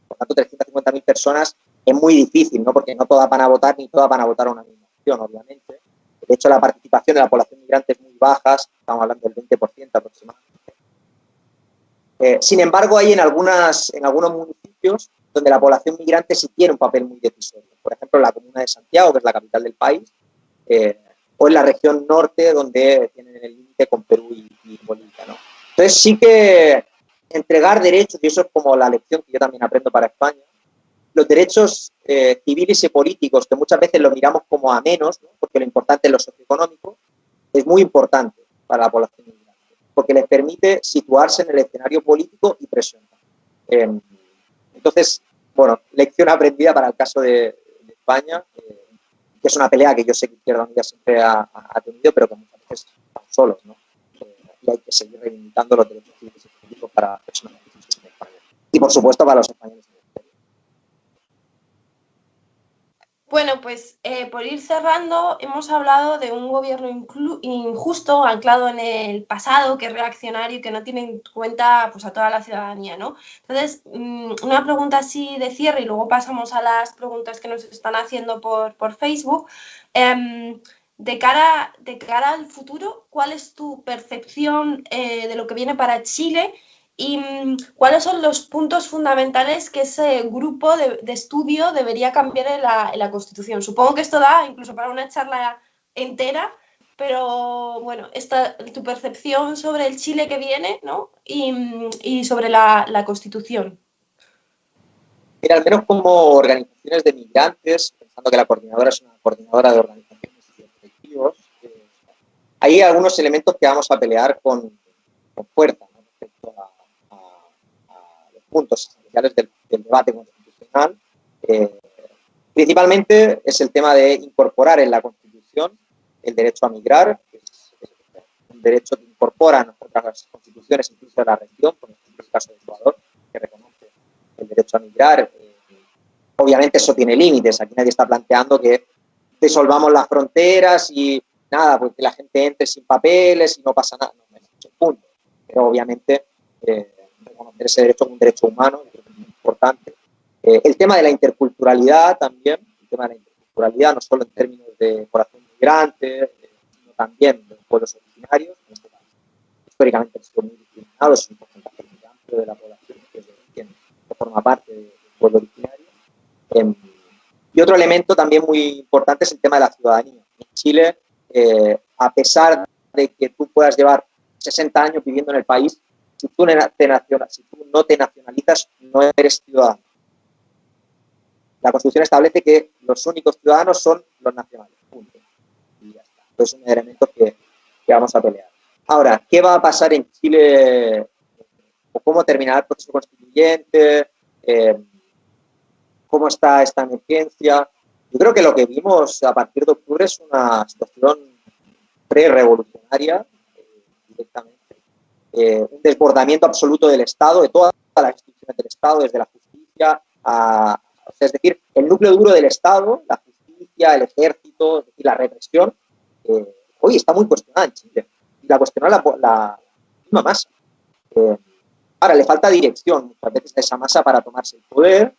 Por tanto, 350.000 personas es muy difícil, ¿no? Porque no todas van a votar ni todas van a votar a una misma opción, obviamente. De hecho, la participación de la población migrante es muy baja, estamos hablando del 20% aproximadamente. Sin embargo, hay en algunos municipios donde la población migrante sí tiene un papel muy decisorio. Por ejemplo, en la comuna de Santiago, que es la capital del país, o en la región norte, donde tienen el límite con Perú y Bolivia, ¿no? Entonces, sí que entregar derechos, y eso es como la lección que yo también aprendo para España, los derechos civiles y políticos, que muchas veces los miramos como a menos, ¿no? Porque lo importante es lo socioeconómico, es muy importante para la población migrante, porque les permite situarse en el escenario político y presionar. Entonces, bueno, lección aprendida para el caso de España, que es una pelea que yo sé que Izquierda Unida siempre ha tenido, pero que muchas veces están solos, ¿no? Y hay que seguir reivindicando los derechos civiles y políticos para las personas en España. Y, por supuesto, para los españoles. Bueno, pues por ir cerrando, hemos hablado de un gobierno injusto, anclado en el pasado, que es reaccionario y que no tiene en cuenta pues, a toda la ciudadanía, ¿no? Entonces, una pregunta así de cierre y luego pasamos a las preguntas que nos están haciendo por Facebook. De cara al futuro, ¿cuál es tu percepción de lo que viene para Chile? ¿Y cuáles son los puntos fundamentales que ese grupo de estudio debería cambiar en la Constitución? Supongo que esto da incluso para una charla entera, pero bueno, tu percepción sobre el Chile que viene, ¿no? Y sobre la Constitución. Mira, al menos como organizaciones de migrantes, pensando que la coordinadora es una coordinadora de organizaciones y de colectivos, hay algunos elementos que vamos a pelear con fuerza, ¿no? Respecto a los puntos esenciales del debate constitucional. Principalmente es el tema de incorporar en la Constitución el derecho a migrar, que es un derecho que incorporan otras constituciones, incluso de la región, como es el caso de Ecuador, que reconoce el derecho a migrar. Obviamente eso tiene límites, aquí nadie está planteando que disolvamos las fronteras y nada, pues que la gente entre sin papeles y no pasa nada, no es un punto. Pero obviamente reconocer ese derecho como un derecho humano es muy importante. El tema de la interculturalidad también, el tema de la interculturalidad no solo en términos de población migrante, sino también de los pueblos originarios, en este caso, históricamente han sido muy discriminados, es un porcentaje muy amplio de la población que forma parte del pueblo originario. Y otro elemento también muy importante es el tema de la ciudadanía. En Chile, a pesar de que tú puedas llevar 60 años viviendo en el país, si tú no te nacionalizas, no eres ciudadano. La Constitución establece que los únicos ciudadanos son los nacionales. Punto. Y ya está. Entonces, es un elemento que vamos a pelear. Ahora, ¿qué va a pasar en Chile? ¿O cómo terminará el proceso constituyente? ¿Cómo está esta emergencia? Yo creo que lo que vimos a partir de octubre es una situación pre-revolucionaria, directamente. Un desbordamiento absoluto del Estado, de todas las instituciones del Estado, desde la justicia o sea, es decir, el núcleo duro del Estado, la justicia, el ejército, es decir, la represión, hoy está muy cuestionada en Chile. Y la cuestiona la misma masa. Ahora, le falta dirección muchas veces a esa masa para tomarse el poder,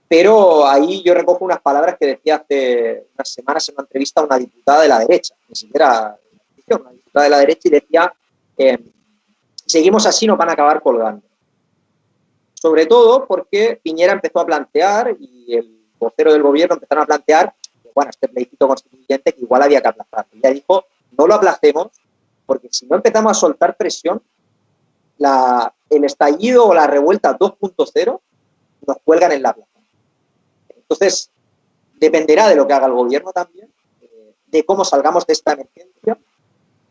pero ahí yo recojo unas palabras que decía hace unas semanas en una entrevista a una diputada de la derecha, ni siquiera una diputada de la derecha, y decía, seguimos así, nos van a acabar colgando. Sobre todo porque Piñera empezó a plantear, y el vocero del gobierno empezaron a plantear, bueno, este plebiscito constituyente que igual había que aplazar. Y ella dijo, no lo aplacemos, porque si no empezamos a soltar presión, el estallido o la revuelta 2.0 nos cuelgan en la plaza. Entonces, dependerá de lo que haga el gobierno también, de cómo salgamos de esta emergencia,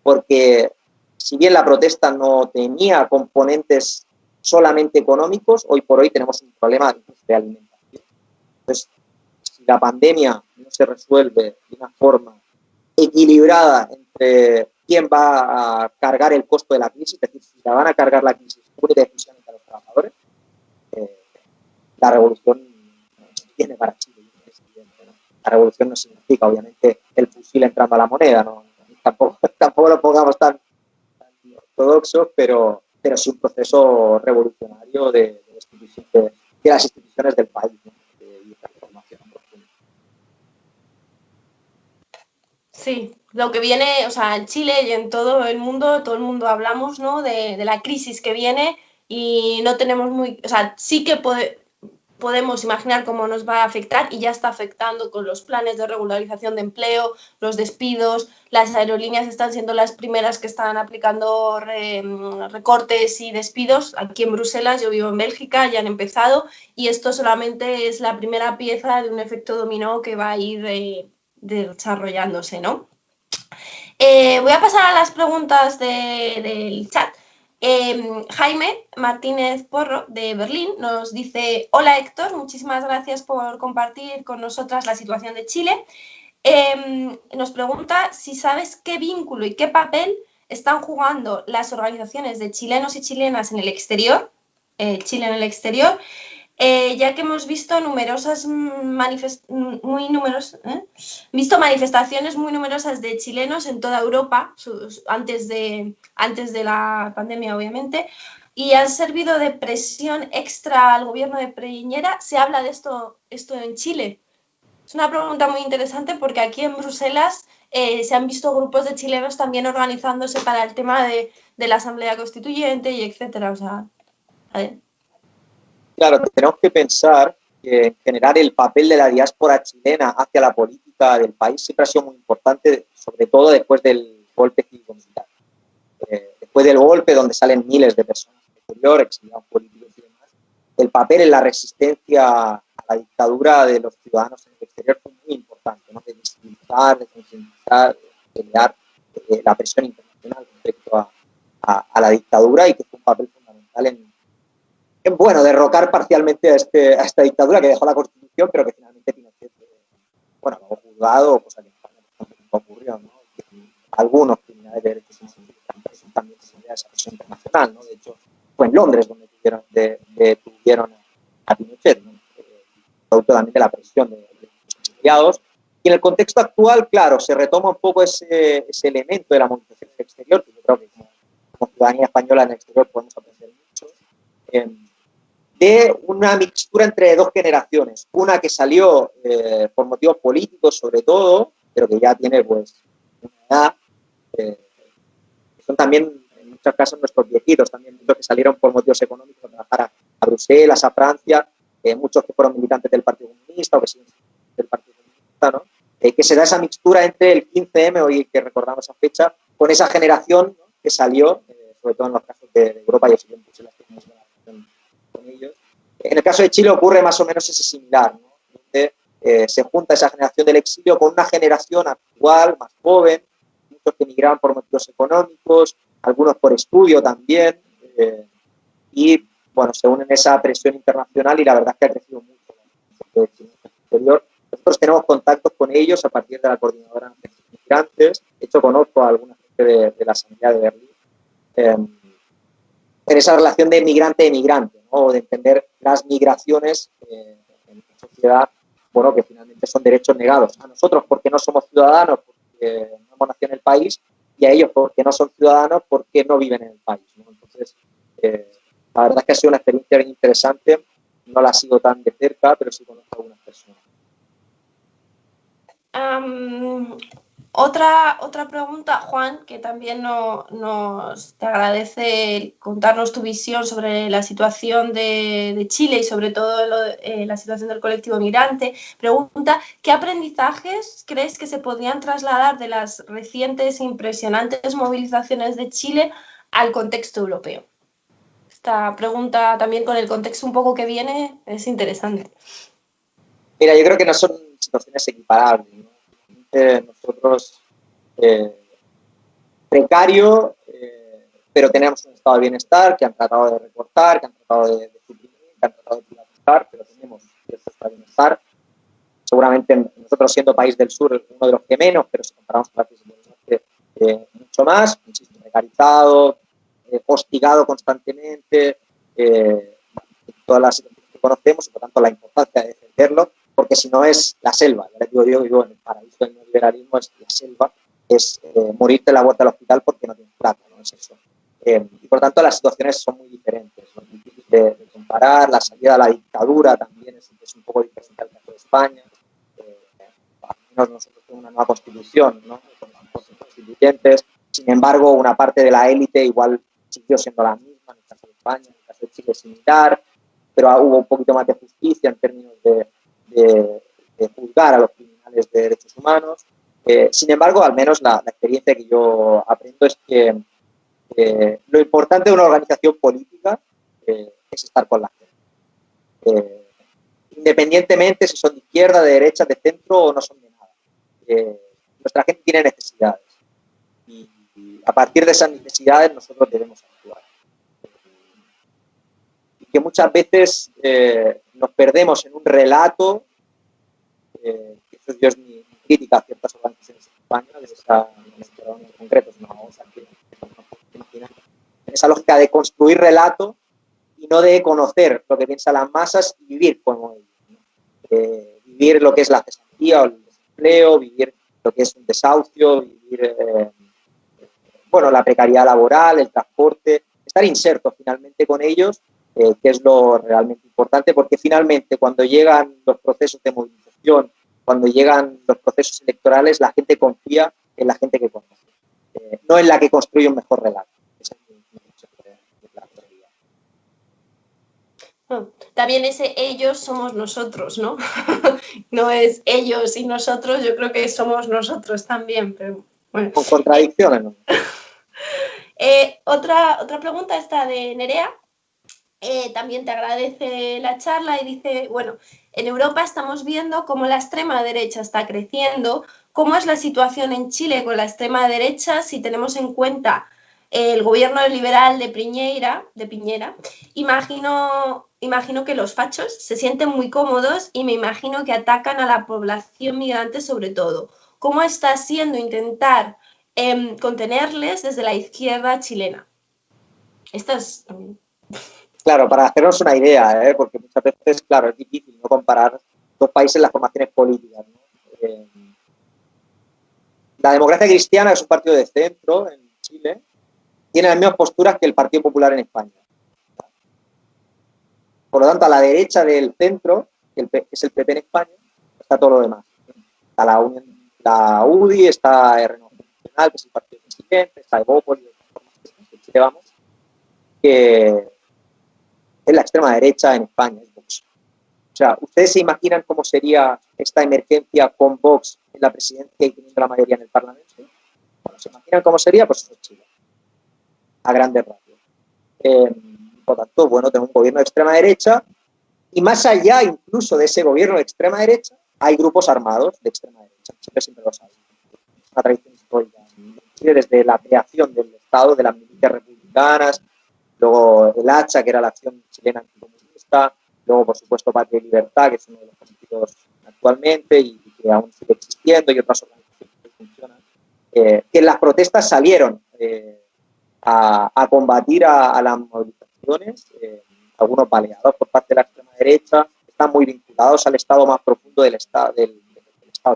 porque si bien la protesta no tenía componentes solamente económicos, hoy por hoy tenemos un problema de alimentación. Entonces, si la pandemia no se resuelve de una forma equilibrada entre quién va a cargar el costo de la crisis, es decir, si la van a cargar la crisis única y exclusivamente a los trabajadores, la revolución tiene para Chile. La revolución no significa, obviamente, el fusil entrando a la moneda, ¿no? Tampoco lo pongamos tan ortodoxos, pero sí un proceso revolucionario de las instituciones del país, ¿no? De transformación profunda. Sí, lo que viene, o sea, en Chile y en todo el mundo hablamos, ¿no? De la crisis que viene y no tenemos o sea, sí que podemos imaginar cómo nos va a afectar y ya está afectando con los planes de regularización de empleo, los despidos, las aerolíneas están siendo las primeras que están aplicando recortes y despidos. Aquí en Bruselas, yo vivo en Bélgica, ya han empezado y esto solamente es la primera pieza de un efecto dominó que va a ir desarrollándose, ¿no? Voy a pasar a las preguntas del chat. Jaime Martínez Porro, de Berlín, nos dice: hola Héctor, muchísimas gracias por compartir con nosotras la situación de Chile. Nos pregunta si sabes qué vínculo y qué papel están jugando las organizaciones de chilenos y chilenas en el exterior, Chile en el exterior, ya que hemos visto manifestaciones muy numerosas de chilenos en toda Europa, antes de la pandemia, obviamente, y han servido de presión extra al gobierno de Piñera. ¿Se habla de esto en Chile? Es una pregunta muy interesante porque aquí en Bruselas se han visto grupos de chilenos también organizándose para el tema de la Asamblea Constituyente y etcétera. O sea, a ver. Claro, tenemos que pensar que en general el papel de la diáspora chilena hacia la política del país siempre ha sido muy importante, sobre todo después del golpe cívico-militar. Después del golpe, donde salen miles de personas del exterior, exiliados políticos y demás, el papel en la resistencia a la dictadura de los ciudadanos en el exterior fue muy importante, ¿no? De visibilizar, de sensibilizar, de pelear la presión internacional respecto a la dictadura, y que fue un papel fundamental en derrocar parcialmente a esta dictadura que dejó la Constitución, pero que finalmente Pinochet, lo ha juzgado, cosa que en España no ocurrió, ¿no? Algunos criminales de derechos humanos también se a esa presión internacional, ¿no? De hecho, fue en Londres donde detuvieron a Pinochet, ¿no? Producto también de la presión de los exiliados. Y en el contexto actual, claro, se retoma un poco ese elemento de la movilización en el exterior, que yo creo que como ciudadanía española en el exterior podemos aprender mucho, de una mixtura entre dos generaciones. Una que salió por motivos políticos, sobre todo, pero que ya tiene pues una edad, que son también en muchos casos nuestros viejitos, también muchos que salieron por motivos económicos a trabajar a Bruselas, a Francia, muchos que fueron militantes del Partido Comunista o que siguen del Partido Comunista, ¿no? Que se da esa mixtura entre el 15M, hoy que recordamos esa fecha, con esa generación, ¿no? Que salió, sobre todo en los casos de Europa y Occidente, con ellos. En el caso de Chile ocurre más o menos ese similar, ¿no? Donde se junta esa generación del exilio con una generación actual, más joven, muchos que emigraban por motivos económicos, algunos por estudio también, y bueno, se unen a esa presión internacional, y la verdad es que ha crecido mucho en el exterior. Nosotros tenemos contactos con ellos a partir de la Coordinadora Nacional migrantes. De hecho, conozco a alguna gente de la sanidad de Berlín. En esa relación de migrante-emigrante, ¿no? De entender las migraciones en una sociedad, bueno, que finalmente son derechos negados. A nosotros porque no somos ciudadanos, porque no hemos nacido en el país, y a ellos porque no son ciudadanos, porque no viven en el país, ¿no? Entonces, la verdad es que ha sido una experiencia bien interesante. No la sigo tan de cerca, pero sí conozco a algunas personas. Otra pregunta, Juan, que también te agradece contarnos tu visión sobre la situación de Chile y sobre todo la situación del colectivo migrante. Pregunta, ¿qué aprendizajes crees que se podrían trasladar de las recientes e impresionantes movilizaciones de Chile al contexto europeo? Esta pregunta también con el contexto un poco que viene es interesante. Mira, yo creo que no son situaciones equiparables, ¿no? Nosotros, precario, pero tenemos un estado de bienestar que han tratado de recortar, que han tratado de suprimir, que han tratado de privatizar, pero tenemos cierto estado de bienestar. Seguramente nosotros, siendo país del sur, uno de los que menos, pero si comparamos con países del norte, mucho más, insisto, precarizado, hostigado constantemente, todas las situaciones que conocemos, y por tanto la importancia de defenderlo, porque si no es la selva. Ya les digo yo, en el paraíso del neoliberalismo es la selva, es morirte a la vuelta al hospital porque no tienes plata, no es eso. Y por tanto las situaciones son muy diferentes, son difíciles de comparar. La salida a la dictadura también es un poco diferente al caso de España. Al menos nosotros tenemos una nueva constitución, ¿no? Con los constituyentes. Sin embargo, una parte de la élite igual siguió siendo la misma, en el caso de España, en el caso de Chile es similar, pero hubo un poquito más de justicia en términos de juzgar a los criminales de derechos humanos. Sin embargo, al menos la experiencia que yo aprendo es que lo importante de una organización política es estar con la gente. Independientemente si son de izquierda, de derecha, de centro o no son de nada. Nuestra gente tiene necesidades y a partir de esas necesidades nosotros debemos actuar. Y que muchas veces nos perdemos en un relato, eso es mi crítica a ciertas organizaciones en España, de esa, en concreto, en esa lógica de construir relato y no de conocer lo que piensan las masas y vivir como ellos, ¿no? Vivir lo que es la cesantía o el desempleo, vivir lo que es un desahucio, vivir bueno, la precariedad laboral, el transporte, estar insertos finalmente con ellos, que es lo realmente importante, porque finalmente cuando llegan los procesos de movilización, cuando llegan los procesos electorales, la gente confía en la gente que conoce, no en la que construye un mejor relato. Esa es mi la teoría. También ese ellos somos nosotros, ¿no? No es ellos y nosotros, yo creo que somos nosotros también, pero bueno. Con contradicciones, ¿no? Otra pregunta está de Nerea. También te agradece la charla y dice, bueno, en Europa estamos viendo cómo la extrema derecha está creciendo. ¿Cómo es la situación en Chile con la extrema derecha si tenemos en cuenta el gobierno liberal de Piñera? Imagino que los fachos se sienten muy cómodos y me imagino que atacan a la población migrante sobre todo. ¿Cómo está siendo intentar contenerles desde la izquierda chilena? Esta es... Claro, para hacernos una idea, porque muchas veces, claro, es difícil no comparar dos países en las formaciones políticas, ¿no? La Democracia Cristiana, que es un partido de centro en Chile, tiene las mismas posturas que el Partido Popular en España. Por lo tanto, a la derecha del centro, que es el PP en España, está todo lo demás. Está la UDI, está Renovación Nacional, que es el partido presidente, está Evópolis, que Chile vamos, que es la extrema derecha en España, es Vox. O sea, ¿ustedes se imaginan cómo sería esta emergencia con Vox en la presidencia y teniendo la mayoría en el Parlamento? Bueno, ¿se imaginan cómo sería? Pues eso es Chile, a grandes rasgos. Por tanto, bueno, tenemos un gobierno de extrema derecha y más allá incluso de ese gobierno de extrema derecha, hay grupos armados de extrema derecha, siempre lo saben. Es una tradición histórica en Chile desde la creación del Estado, de las milicias republicanas, luego el Hacha, que era la Acción Chilena Anticomunista, luego, por supuesto, Patria y Libertad, que es uno de los partidos actualmente y que aún sigue existiendo, y otras organizaciones que funcionan. que en las protestas salieron a combatir a las movilizaciones, algunos baleados por parte de la extrema derecha, están muy vinculados al estado más profundo del Estado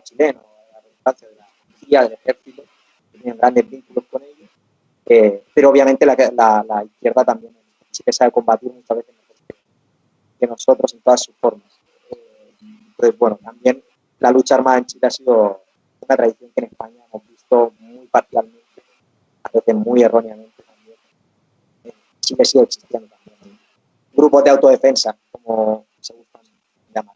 chileno, a la relevancia de la policía, del ejército, que tienen grandes vínculos con ellos, pero obviamente la izquierda también sí que sabe combatir muchas veces mejor que nosotros en todas sus formas. Entonces, bueno, también la lucha armada en Chile ha sido una tradición que en España hemos visto muy parcialmente, a veces muy erróneamente también. Chile sigue existiendo también. Grupos de autodefensa, como se gustan llamar.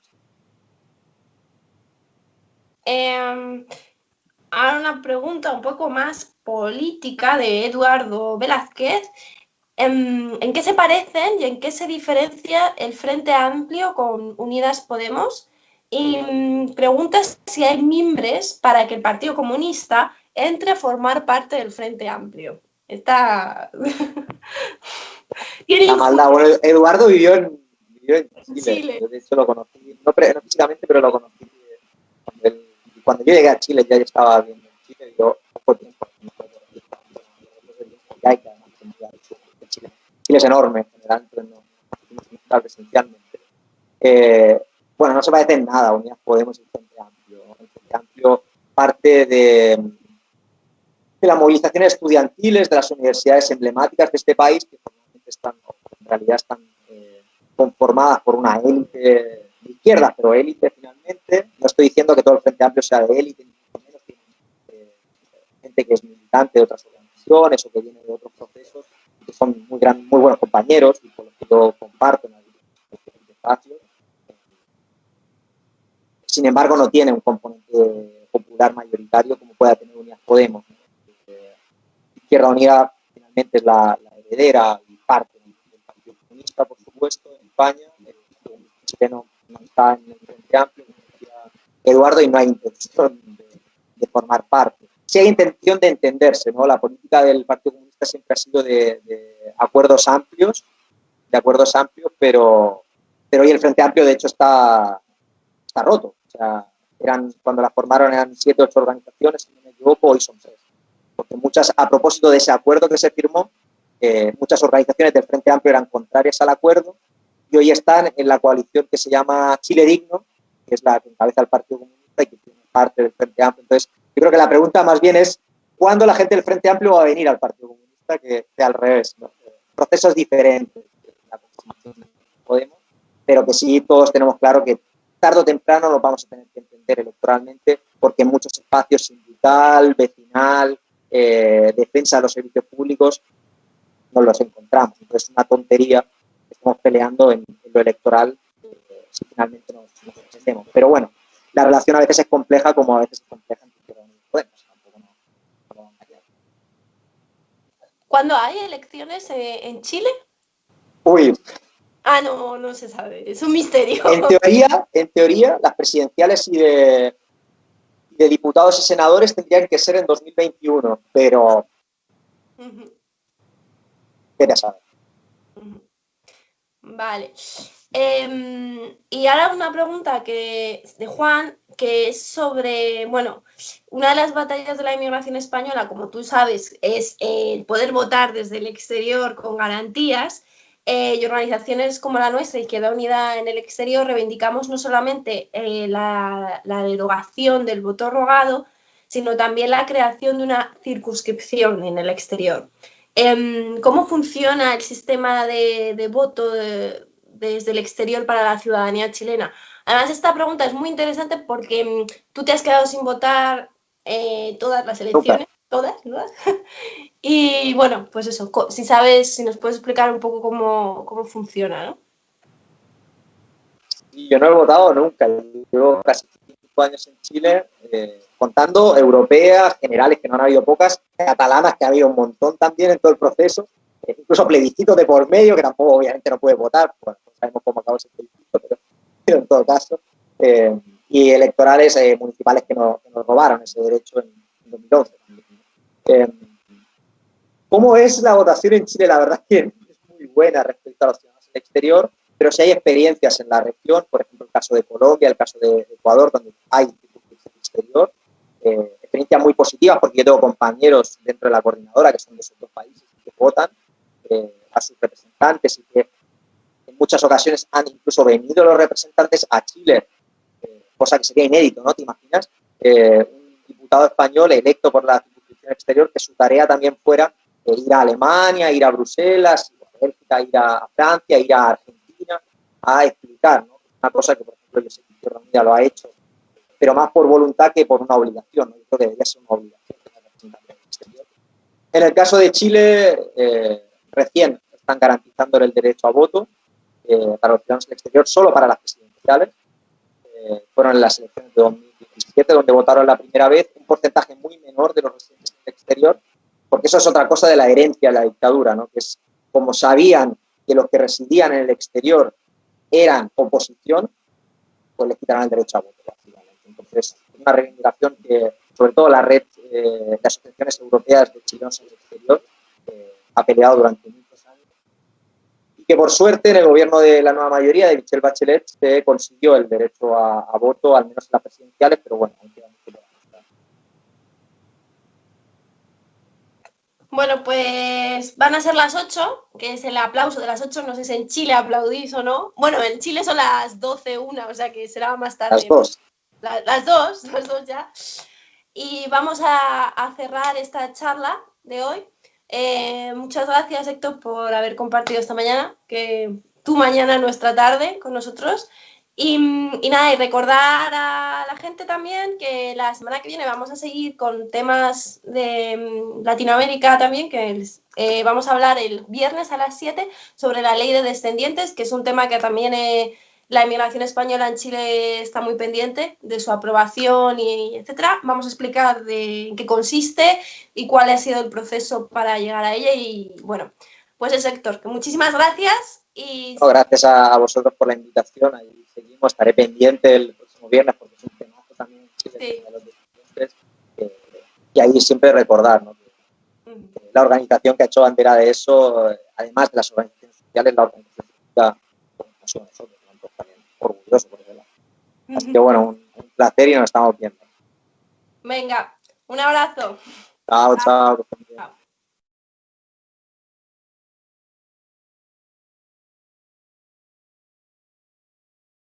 Ahora una pregunta un poco más política de Eduardo Velázquez. ¿En qué se parecen y en qué se diferencia el Frente Amplio con Unidas Podemos? Y preguntas si hay mimbres para que el Partido Comunista entre a formar parte del Frente Amplio. Está... La maldad. Bueno, Eduardo vivió en Chile. De hecho, lo conocí, no físicamente, pero lo conocí cuando yo llegué a Chile, ya yo estaba viendo en Chile, y yo poco tiempo. Chile es enorme, en general, entonces no estar presencialmente. Bueno, no se parece en nada a Unidas Podemos y el Frente Amplio. El Frente Amplio parte de las movilizaciones estudiantiles de las universidades emblemáticas de este país, que en realidad están conformadas por una élite de izquierda, pero élite finalmente. No estoy diciendo que todo el Frente Amplio sea de élite, ni mucho menos. Tiene gente que es militante de otras organizaciones o que viene de otros procesos, que son muy buenos compañeros y con los que yo comparto en algún espacio. Sin embargo, no tiene un componente popular mayoritario como pueda tener Unidas Podemos. Izquierda Unida finalmente es la heredera y parte del Partido Comunista, por supuesto, en España. El chileno no está en el Frente Amplio, como decía Eduardo, y no hay intención de formar parte. Sí hay intención de entenderse, ¿no? La política del Partido Comunista siempre ha sido de acuerdos amplios, pero hoy el Frente Amplio, de hecho, está roto. O sea, cuando la formaron eran 7 o 8 organizaciones, si no me equivoco, hoy son 3. Porque a propósito de ese acuerdo que se firmó, muchas organizaciones del Frente Amplio eran contrarias al acuerdo y hoy están en la coalición que se llama Chile Digno, que es la que encabeza el Partido Comunista y que tiene parte del Frente Amplio. Entonces, yo creo que la pregunta más bien es ¿cuándo la gente del Frente Amplio va a venir al Partido Comunista? Que al revés, ¿no? Procesos diferentes de la conformación de Podemos, pero que sí todos tenemos claro que tarde o temprano nos vamos a tener que entender electoralmente, porque en muchos espacios sindical, vecinal, defensa de los servicios públicos, nos los encontramos. Entonces es una tontería que estamos peleando en lo electoral si finalmente nos entendemos. Pero bueno, la relación a veces es compleja, como a veces es compleja en Podemos. Tampoco no vamos a hallar. ¿Cuándo hay elecciones en Chile? Uy. No se sabe, es un misterio. En teoría, las presidenciales y de diputados y senadores tendrían que ser en 2021, pero vete a saber. Vale. Y ahora una pregunta de Juan, que es sobre, bueno, una de las batallas de la inmigración española, como tú sabes, es el poder votar desde el exterior con garantías. Y organizaciones como la nuestra, Izquierda Unida en el Exterior, reivindicamos no solamente la derogación del voto rogado, sino también la creación de una circunscripción en el exterior. ¿Cómo funciona el sistema de voto desde el exterior para la ciudadanía chilena? Además, esta pregunta es muy interesante porque tú te has quedado sin votar todas las elecciones, todas. Y bueno, pues eso, si nos puedes explicar un poco cómo funciona, ¿no? Yo no he votado nunca, llevo casi 5 años en Chile, contando europeas, generales, que no han habido pocas, catalanas, que ha habido un montón también en todo el proceso, incluso plebiscitos de por medio, que tampoco obviamente no puede votar, bueno, no sabemos cómo acabó ese plebiscito, pero en todo caso, y electorales municipales que nos robaron ese derecho en 2011. ¿Cómo es la votación en Chile? La verdad es que es muy buena respecto a los ciudadanos del exterior, pero si hay experiencias en la región, por ejemplo el caso de Colombia, el caso de Ecuador, donde hay circunscripción exterior, experiencias muy positivas porque yo tengo compañeros dentro de la coordinadora que son de esos dos países que votan a sus representantes y que en muchas ocasiones han incluso venido los representantes a Chile, cosa que sería inédito, ¿no? ¿Te imaginas? Un diputado español electo por la circunscripción exterior que su tarea también fuera ir a Alemania, ir a Bruselas, ir a Bélgica, ir a Francia, ir a Argentina a explicar, ¿no? Una cosa que, por ejemplo, yo sé que Izquierda Unida lo ha hecho, pero más por voluntad que por una obligación, ¿no? Yo creo que debería ser una obligación tener representantes en el exterior. En el caso de Chile, recién están garantizando el derecho a voto para los ciudadanos del exterior, solo para las presidenciales. Fueron en las elecciones de 2017, donde votaron la primera vez un porcentaje muy menor de los residentes del exterior, porque eso es otra cosa de la herencia de la dictadura, ¿no? Que es como sabían que los que residían en el exterior eran oposición, pues les quitaron el derecho a voto, básicamente. Entonces, es una reivindicación que, sobre todo la red de asociaciones europeas de chilenos en el exterior, ha peleado durante muchos años. Y que, por suerte, en el gobierno de la nueva mayoría, de Michelle Bachelet, se consiguió el derecho a voto, al menos en las presidenciales, pero bueno, aún queda mucho por avanzar. Bueno, pues van a ser las 8, que es el aplauso de las 8. No sé si en Chile aplaudís o no. Bueno, en Chile son las 12:01, o sea que será más tarde. Las dos. Las dos ya. Y vamos a cerrar esta charla de hoy. Muchas gracias, Héctor, por haber compartido esta mañana, que tu mañana, nuestra tarde, con nosotros. Y nada, y recordar a la gente también que la semana que viene vamos a seguir con temas de Latinoamérica también, que vamos a hablar el viernes a las 7 sobre la ley de descendientes, que es un tema que también la inmigración española en Chile está muy pendiente de su aprobación y etcétera. Vamos a explicar en qué consiste y cuál ha sido el proceso para llegar a ella. Y bueno, pues es Héctor, que muchísimas gracias. Y no, gracias a vosotros por la invitación. Ahí seguimos, estaré pendiente el próximo viernes porque es un temazo también en Chile, sí. de los descendientes, y ahí siempre recordar, ¿no? Que la organización que ha hecho bandera de eso, además de las organizaciones sociales, la organización política, pues, nosotros, ¿no? También orgullosos por eso. Así que bueno, un placer y nos estamos viendo. Venga, un abrazo. Chao, chao. Chao.